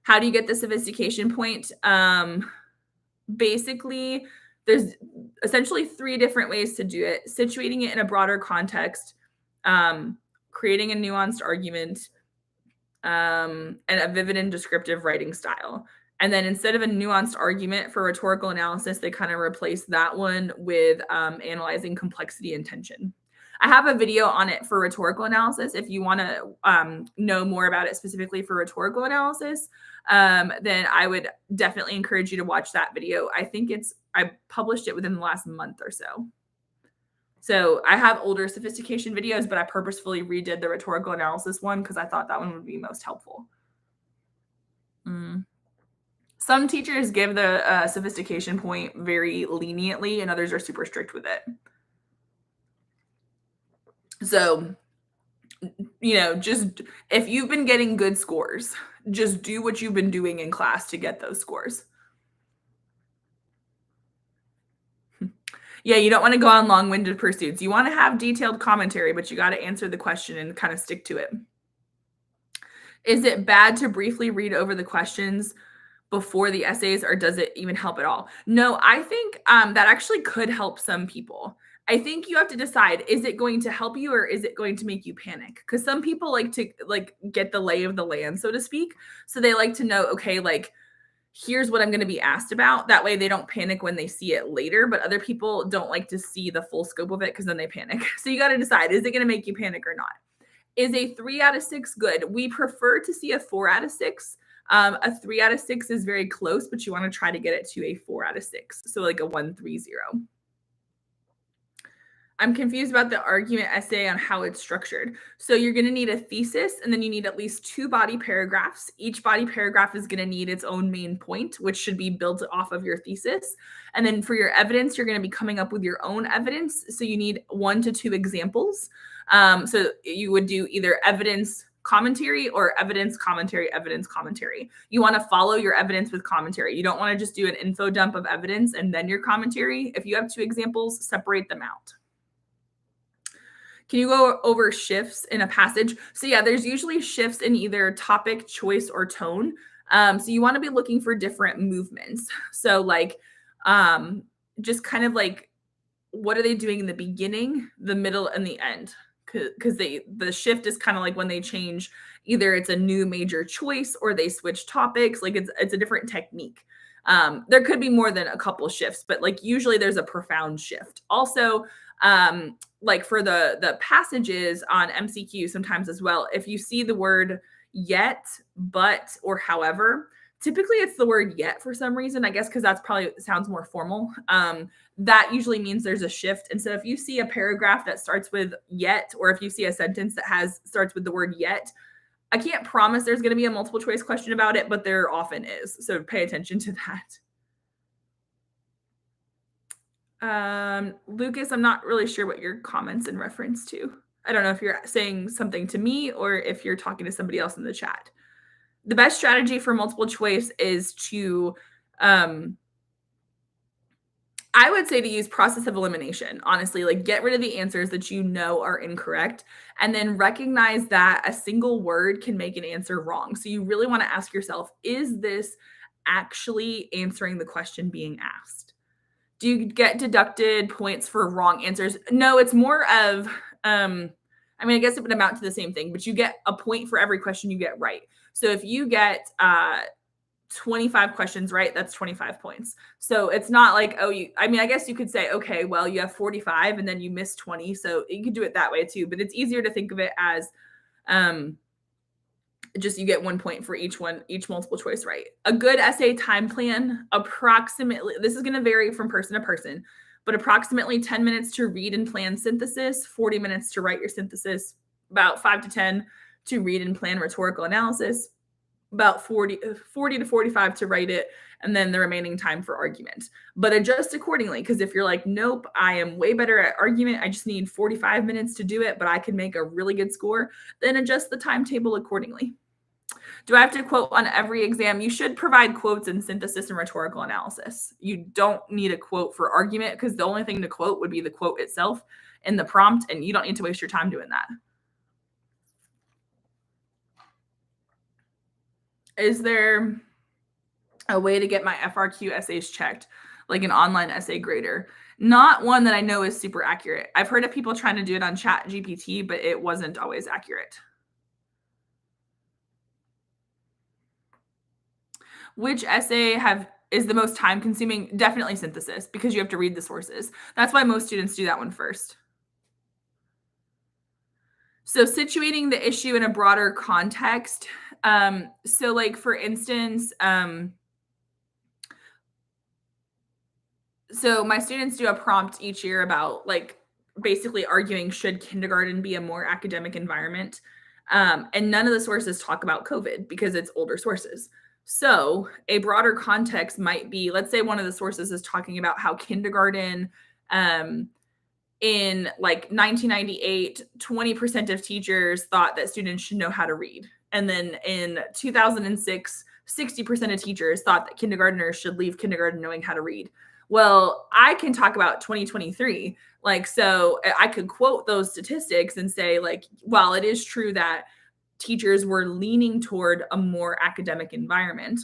A: How do you get the sophistication point? Basically, there's essentially 3 different ways to do it. Situating it in a broader context, creating a nuanced argument, and a vivid and descriptive writing style. And then instead of a nuanced argument for rhetorical analysis, they kind of replace that one with analyzing complexity and tension. I have a video on it for rhetorical analysis. If you want to know more about it specifically for rhetorical analysis, then I would definitely encourage you to watch that video. I published it within the last month or so. So I have older sophistication videos, but I purposefully redid the rhetorical analysis one because I thought that one would be most helpful. Some teachers give the sophistication point very leniently, and others are super strict with it. So, just if you've been getting good scores, just do what you've been doing in class to get those scores. Yeah, you don't want to go on long-winded pursuits. You want to have detailed commentary, but you got to answer the question and kind of stick to it. Is it bad to briefly read over the questions before the essays, or does it even help at all? No, I think that actually could help some people. I think you have to decide, is it going to help you or is it going to make you panic? Because some people like to get the lay of the land, so to speak. So they like to know, okay, like here's what I'm going to be asked about. That way they don't panic when they see it later. But other people don't like to see the full scope of it because then they panic. So you got to decide, is it going to make you panic or not? Is a 3 out of 6 good? We prefer to see a 4 out of 6. A 3 out of 6 is very close, but you want to try to get it to a 4 out of 6. So like a 130. I'm confused about the argument essay on how it's structured. So you're going to need a thesis, and then you need at least 2 body paragraphs. Each body paragraph is going to need its own main point, which should be built off of your thesis. And then for your evidence, you're going to be coming up with your own evidence. So you need 1 to 2 examples. So you would do either evidence commentary or evidence commentary, evidence commentary. You want to follow your evidence with commentary. You don't want to just do an info dump of evidence and then your commentary. If you have 2 examples, separate them out. Can you go over shifts in a passage? So yeah, there's usually shifts in either topic, choice, or tone. So you want to be looking for different movements. So like, just kind of like, what are they doing in the beginning, the middle, and the end? Because the shift is kind of like when they change, either it's a new major choice or they switch topics. Like it's a different technique. There could be more than a couple shifts, but like usually there's a profound shift. Also, like for the passages on MCQ sometimes as well, if you see the word yet, but, or however, typically it's the word yet for some reason, I guess, because that's probably sounds more formal. That usually means there's a shift. And so if you see a paragraph that starts with yet, or if you see a sentence that starts with the word yet, I can't promise there's going to be a multiple choice question about it, but there often is. So pay attention to that. Lucas, I'm not really sure what your comments in reference to. I don't know if you're saying something to me or if you're talking to somebody else in the chat. The best strategy for multiple choice is to, I would say to use process of elimination, honestly, like get rid of the answers that you know are incorrect and then recognize that a single word can make an answer wrong. So you really want to ask yourself, is this actually answering the question being asked? Do you get deducted points for wrong answers? No, it's more of, I mean, I guess it would amount to the same thing, but you get a point for every question you get right. So if you get 25 questions right, that's 25 points. So it's not like, I mean, I guess you could say, okay, well, you have 45 and then you missed 20. So you could do it that way too, but it's easier to think of it as just you get 1 point for each multiple choice right. A good essay time plan, approximately, this is going to vary from person to person, but approximately 10 minutes to read and plan synthesis, 40 minutes to write your synthesis, about 5 to 10 to read and plan rhetorical analysis, about 40 to 45 to write it, and then the remaining time for argument. But adjust accordingly, because if you're like, nope, I am way better at argument, I just need 45 minutes to do it, but I can make a really good score, then adjust the timetable accordingly. Do I have to quote on every exam? You should provide quotes in synthesis and rhetorical analysis. You don't need a quote for argument because the only thing to quote would be the quote itself in the prompt, and you don't need to waste your time doing that. Is there a way to get my FRQ essays checked, like an online essay grader? Not one that I know is super accurate. I've heard of people trying to do it on ChatGPT, but it wasn't always accurate. Which essay is the most time consuming? Definitely synthesis, because you have to read the sources. That's why most students do that one first. So situating the issue in a broader context. So like for instance, so my students do a prompt each year about like basically arguing, should kindergarten be a more academic environment? And none of the sources talk about COVID because it's older sources. So a broader context might be, let's say one of the sources is talking about how kindergarten, in like 1998, 20% of teachers thought that students should know how to read. And then in 2006, 60% of teachers thought that kindergartners should leave kindergarten knowing how to read. Well, I can talk about 2023. Like, so I could quote those statistics and say, like, while it is true that teachers were leaning toward a more academic environment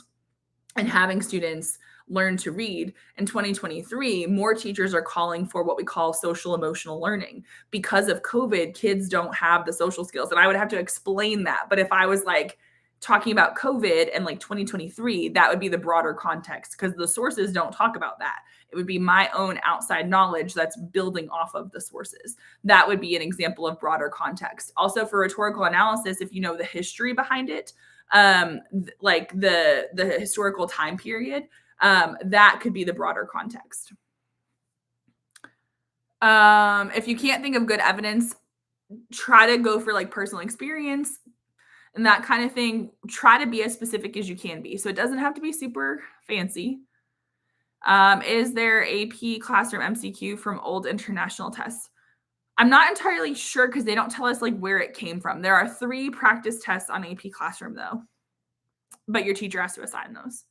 A: and having students learn to read, in 2023, more teachers are calling for what we call social emotional learning. Because of COVID, kids don't have the social skills. And I would have to explain that. But if I was like talking about COVID and like 2023, that would be the broader context because the sources don't talk about that. It would be my own outside knowledge that's building off of the sources. That would be an example of broader context. Also for rhetorical analysis, if you know the history behind it, like the historical time period, that could be the broader context. If you can't think of good evidence, try to go for like personal experience and that kind of thing. Try to be as specific as you can be. So it doesn't have to be super fancy. Is there AP classroom MCQ from old international tests? I'm not entirely sure because they don't tell us like where it came from. There are 3 practice tests on AP Classroom though, but your teacher has to assign those.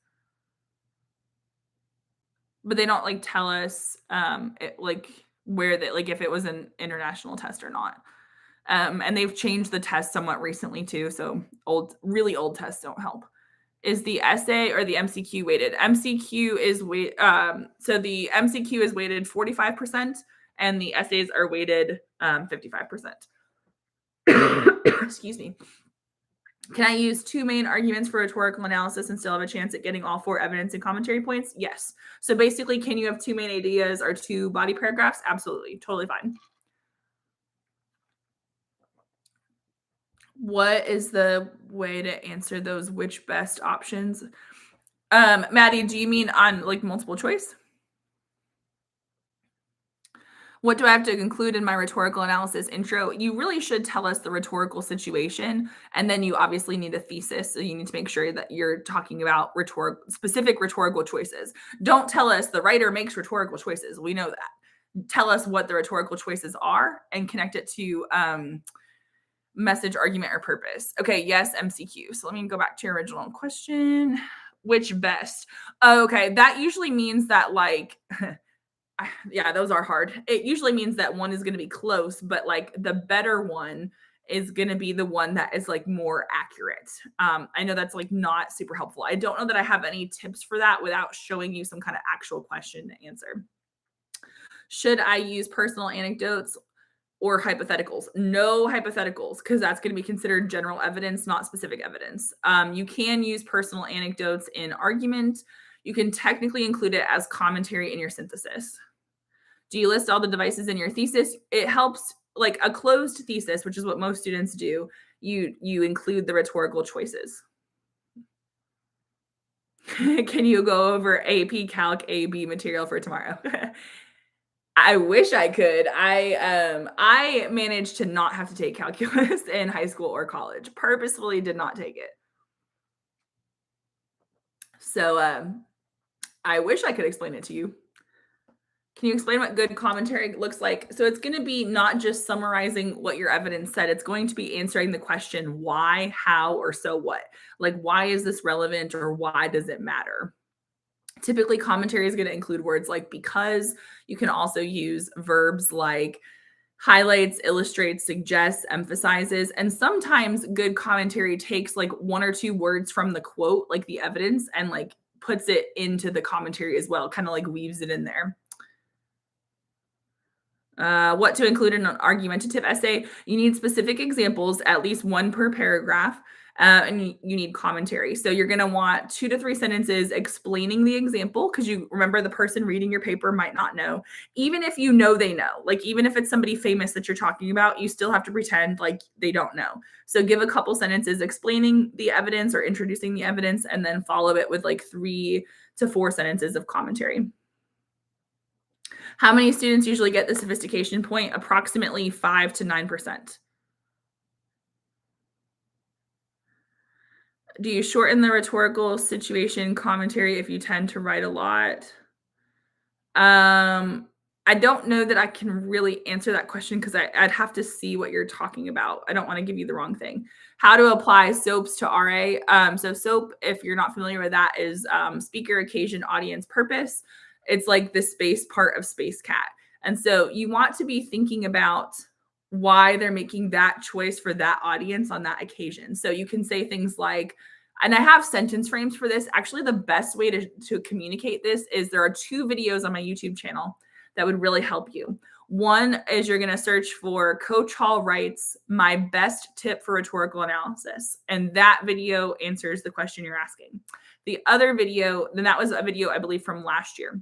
A: But they don't like tell us like where that like if it was an international test or not. And they've changed the test somewhat recently too, so really old tests don't help. Is the essay or the MCQ weighted? MCQ is so the MCQ is weighted 45% and the essays are weighted 55%. Excuse me. Can I use 2 main arguments for rhetorical analysis and still have a chance at getting all 4 evidence and commentary points? Yes. So basically, can you have 2 main ideas or 2 body paragraphs? Absolutely. Totally fine. What is the way to answer those which best options? Maddie, do you mean on like multiple choice? What do I have to include in my rhetorical analysis intro? You really should tell us the rhetorical situation, and then you obviously need a thesis. So you need to make sure that you're talking about specific rhetorical choices. Don't tell us the writer makes rhetorical choices. We know that. Tell us what the rhetorical choices are and connect it to message, argument, or purpose. Okay, yes, MCQ. So let me go back to your original question. Which best? Okay, that usually means that like yeah, those are hard. It usually means that one is going to be close, but like the better one is going to be the one that is like more accurate. I know that's like not super helpful. I don't know that I have any tips for that without showing you some kind of actual question to answer. Should I use personal anecdotes or hypotheticals? No hypotheticals, because that's going to be considered general evidence, not specific evidence. You can use personal anecdotes in argument. You can technically include it as commentary in your synthesis. Do you list all the devices in your thesis? It helps, like a closed thesis, which is what most students do. You include the rhetorical choices. Can you go over AP Calc AB material for tomorrow? I wish I could. I managed to not have to take calculus in high school or college. Purposefully did not take it. So I wish I could explain it to you. Can you explain what good commentary looks like? So it's going to be not just summarizing what your evidence said. It's going to be answering the question why, how, or so what. Like, why is this relevant or why does it matter? Typically, commentary is going to include words like because. You can also use verbs like highlights, illustrates, suggests, emphasizes. And sometimes good commentary takes like 1 or 2 words from the quote, like the evidence, and like puts it into the commentary as well, kind of like weaves it in there. What to include in an argumentative essay. You need specific examples, at least 1 per paragraph, and you need commentary. So you're going to want 2 to 3 sentences explaining the example because you remember the person reading your paper might not know. Even if you know they know, like even if it's somebody famous that you're talking about, you still have to pretend like they don't know. So give a couple sentences explaining the evidence or introducing the evidence, and then follow it with like 3 to 4 sentences of commentary. How many students usually get the sophistication point? Approximately 5 to 9%. Do you shorten the rhetorical situation commentary if you tend to write a lot? I don't know that I can really answer that question because I'd have to see what you're talking about. I don't want to give you the wrong thing. How to apply SOAPs to RA. So SOAP, if you're not familiar with that, is speaker, occasion, audience, purpose. It's like the space part of Space Cat. And so you want to be thinking about why they're making that choice for that audience on that occasion. So you can say things like, and I have sentence frames for this. Actually, the best way to communicate this is there are 2 videos on my YouTube channel that would really help you. One is you're going to search for Coach Hall writes my best tip for rhetorical analysis. And that video answers the question you're asking. The other video, then that was a video, I believe, from last year.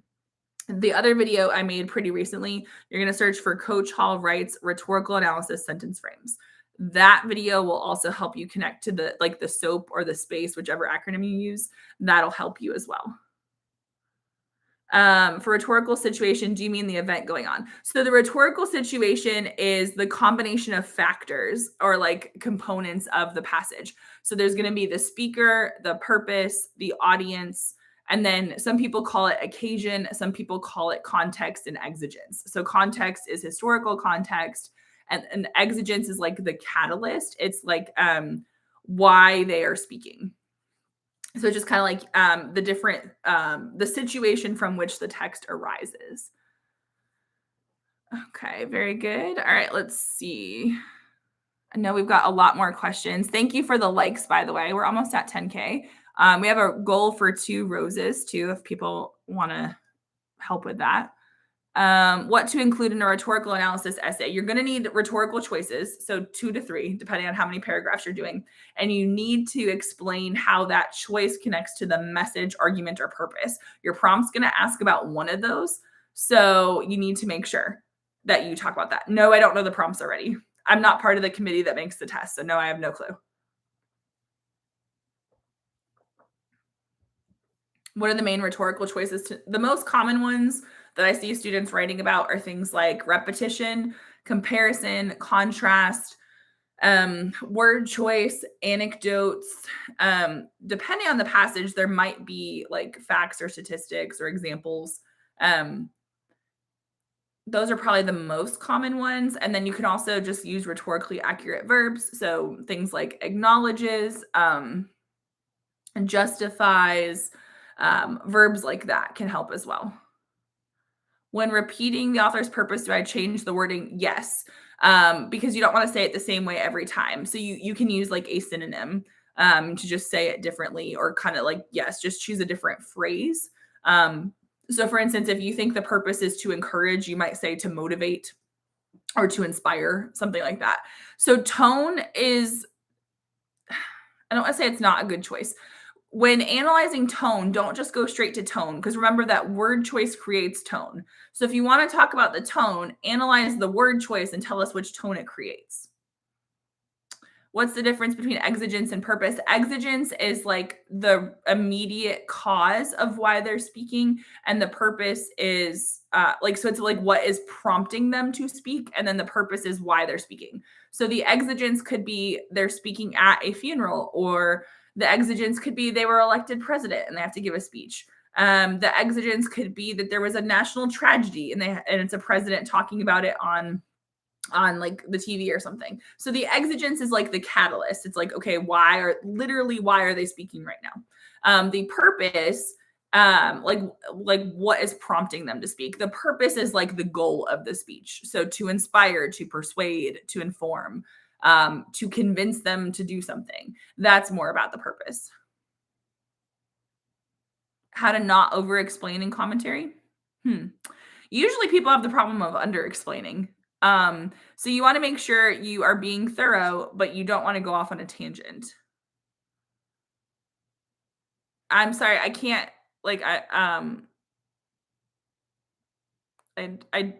A: The other video I made pretty recently, you're going to search for Coach Hall writes rhetorical analysis sentence frames. That video will also help you connect to the SOAP or the SPACE, whichever acronym you use. That'll help you as well. For rhetorical situation, do you mean the event going on? So the rhetorical situation is the combination of factors or like components of the passage. So there's going to be the speaker, the purpose, the audience, and then some people call it occasion, some people call it context and exigence. So context is historical context, and exigence is like the catalyst. It's like why they are speaking. So it's just kind of like the different, the situation from which the text arises. Okay, very good. All right, let's see. I know we've got a lot more questions. Thank you for the likes, by the way. We're almost at 10K. We have a goal for 2 roses too, if people want to help with that. What to include in a rhetorical analysis essay. You're going to need rhetorical choices, so 2 to 3, depending on how many paragraphs you're doing. And you need to explain how that choice connects to the message, argument, or purpose. Your prompt's going to ask about one of those, so you need to make sure that you talk about that. No, I don't know the prompts already. I'm not part of the committee that makes the test, so no, I have no clue. What are the main rhetorical choices? The most common ones that I see students writing about are things like repetition, comparison, contrast, word choice, anecdotes. Depending on the passage, there might be like facts or statistics or examples. Those are probably the most common ones. And then you can also just use rhetorically accurate verbs. So things like acknowledges, justifies, verbs like that can help as well. When repeating the author's purpose, do I change the wording? Yes, because you don't want to say it the same way every time. So you can use like a synonym to just say it differently, or kind of like, yes, just choose a different phrase. So for instance, if you think the purpose is to encourage, you might say to motivate or to inspire, something like that. So tone is, I don't want to say it's not a good choice. When analyzing tone, don't just go straight to tone, because remember that word choice creates tone. So if you want to talk about the tone, analyze the word choice and tell us which tone it creates. What's the difference between exigence and purpose? Exigence is like the immediate cause of why they're speaking, and the purpose is so it's like what is prompting them to speak, and then the purpose is why they're speaking. So the exigence could be they're speaking at a funeral, or the exigence could be they were elected president and they have to give a speech. The exigence could be that there was a national tragedy and it's a president talking about it on like the TV or something. So the exigence is like the catalyst. It's like, okay, why are they speaking right now? The purpose, like what is prompting them to speak? The purpose is like the goal of the speech. So to inspire, to persuade, to inform, to convince them to do something. That's more about the purpose. How to not over explain in commentary. Usually people have the problem of under explaining. So you want to make sure you are being thorough, but you don't want to go off on a tangent. I'm sorry, I can't like I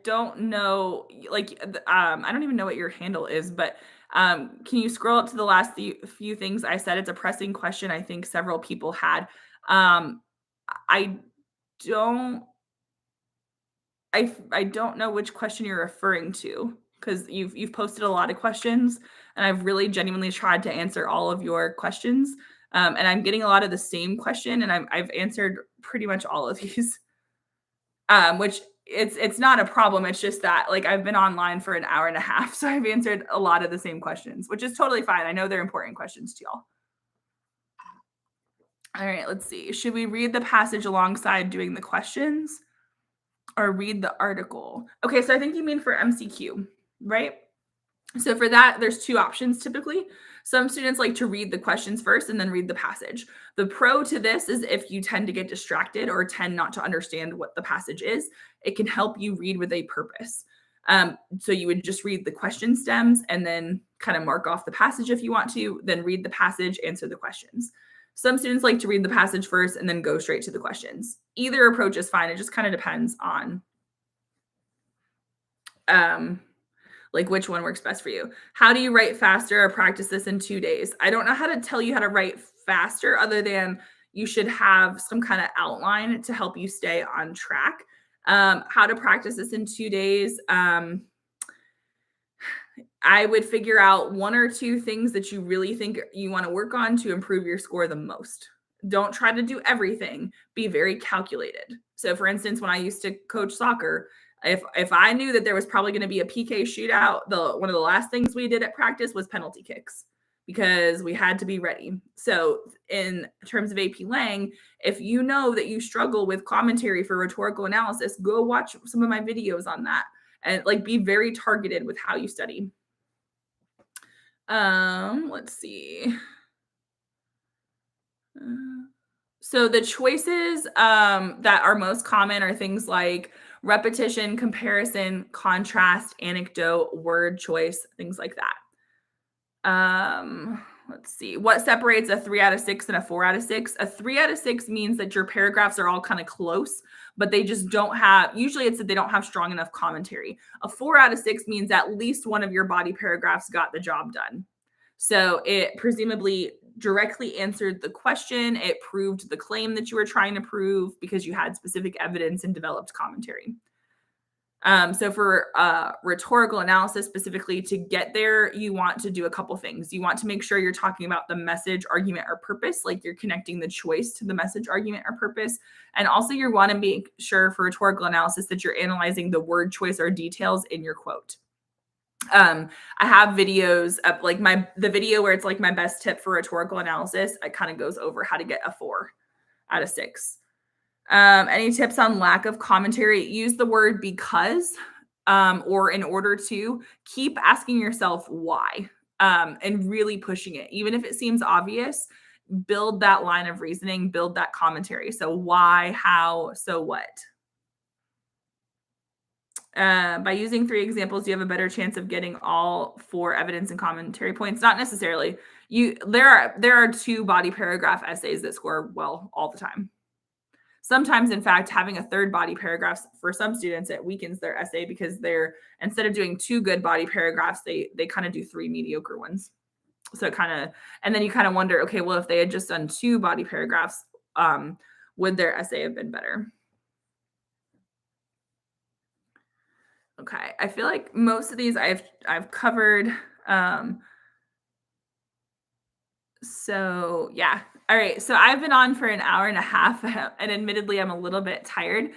A: don't know I don't even know what your handle is, but can you scroll up to the last few things I said? It's a pressing question I think several people had. I don't I don't know which question you're referring to, because you've posted a lot of questions, and I've really genuinely tried to answer all of your questions. And I'm getting a lot of the same question, and I've answered pretty much all of these. Which it's not a problem. It's just that like I've been online for an hour and a half, so I've answered a lot of the same questions, which is totally fine. I know they're important questions to y'all. All right, let's see. Should we read the passage alongside doing the questions, or read the article? Okay, so I think you mean for MCQ, right? So for that, there's 2 options typically. Some students like to read the questions first and then read the passage. The pro to this is if you tend to get distracted or tend not to understand what the passage is, it can help you read with a purpose. So you would just read the question stems and then kind of mark off the passage if you want to, then read the passage, answer the questions. Some students like to read the passage first and then go straight to the questions. Either approach is fine. It just kind of depends on like which one works best for you. How do you write faster or practice this in 2 days? I don't know how to tell you how to write faster other than you should have some kind of outline to help you stay on track. How to practice this in 2 days. I would figure out 1 or 2 things that you really think you want to work on to improve your score the most. Don't try to do everything. Be very calculated. So for instance, when I used to coach soccer, if I knew that there was probably going to be a PK shootout, one of the last things we did at practice was penalty kicks because we had to be ready. So in terms of AP Lang, if you know that you struggle with commentary for rhetorical analysis, go watch some of my videos on that and like be very targeted with how you study. Let's see. So the choices that are most common are things like repetition, comparison, contrast, anecdote, word choice, things like that. Let's see. What separates a 3 out of 6 and a 4 out of 6? A 3 out of 6 means that your paragraphs are all kind of close, but they just don't have, usually it's that they don't have strong enough commentary. A 4 out of 6 means at least one of your body paragraphs got the job done. So it presumably directly answered the question. It proved the claim that you were trying to prove because you had specific evidence and developed commentary. So for rhetorical analysis specifically, to get there, you want to do a couple things. You want to make sure you're talking about the message, argument, or purpose, like you're connecting the choice to the message, argument, or purpose. And also you want to make sure for rhetorical analysis that you're analyzing the word choice or details in your quote. I have videos of like the video where it's like my best tip for rhetorical analysis. It kind of goes over how to get a 4 out of 6. Any tips on lack of commentary? Use the word because, or in order to. Keep asking yourself why, and really pushing it. Even if it seems obvious, build that line of reasoning, build that commentary. So why, how, so what? By using 3 examples, you have a better chance of getting all 4 evidence and commentary points. Not necessarily. There are 2 body paragraph essays that score well all the time. Sometimes, in fact, having a 3rd body paragraph for some students, it weakens their essay because they're, instead of doing 2 good body paragraphs, they kind of do 3 mediocre ones. So it kind of, and then you kind of wonder, okay, well, if they had just done 2 body paragraphs, would their essay have been better? Okay, I feel like most of these I've covered. So yeah. All right. So I've been on for an hour and a half, and admittedly, I'm a little bit tired.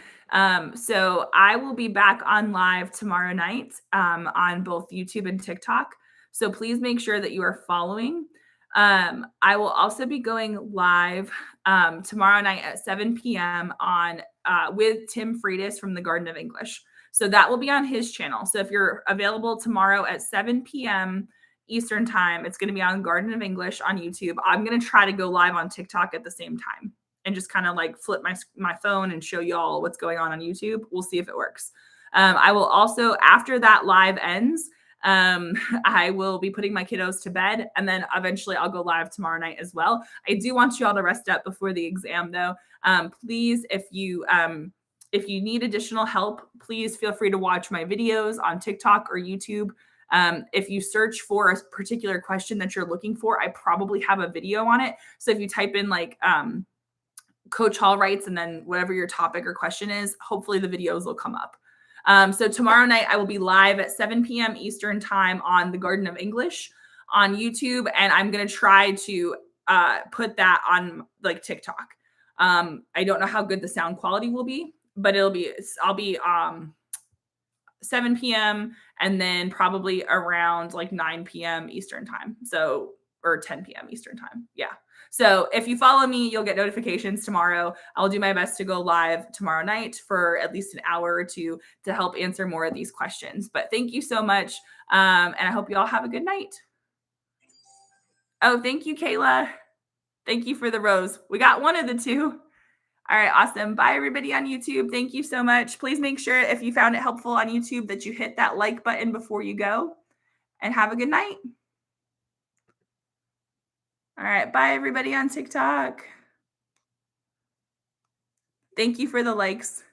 A: So I will be back on live tomorrow night on both YouTube and TikTok. So please make sure that you are following. I will also be going live tomorrow night at 7 p.m. on with Tim Freitas from the Garden of English. So that will be on his channel. So if you're available tomorrow at 7 p.m. Eastern time, it's going to be on Garden of English on YouTube. I'm going to try to go live on TikTok at the same time and just kind of like flip my phone and show y'all what's going on YouTube. We'll see if it works. I will also, after that live ends, I will be putting my kiddos to bed, and then eventually I'll go live tomorrow night as well. I do want you all to rest up before the exam though. Please, if you need additional help, please feel free to watch my videos on TikTok or YouTube. If you search for a particular question that you're looking for, I probably have a video on it. So if you type in like Coach Hall writes and then whatever your topic or question is, hopefully the videos will come up. So tomorrow night I will be live at 7 p.m. Eastern time on the Garden of English on YouTube, and I'm going to try to put that on like TikTok. I don't know how good the sound quality will be, but I'll be 7 p.m. and then probably around like 9 p.m. Eastern time. So, or 10 p.m. Eastern time. Yeah. So if you follow me, you'll get notifications tomorrow. I'll do my best to go live tomorrow night for at least an hour or two to help answer more of these questions. But thank you so much. And I hope you all have a good night. Oh, thank you, Kayla. Thank you for the rose. We got one of the 2. All right, awesome. Bye, everybody on YouTube. Thank you so much. Please make sure if you found it helpful on YouTube that you hit that like button before you go, and have a good night. All right, bye, everybody on TikTok. Thank you for the likes.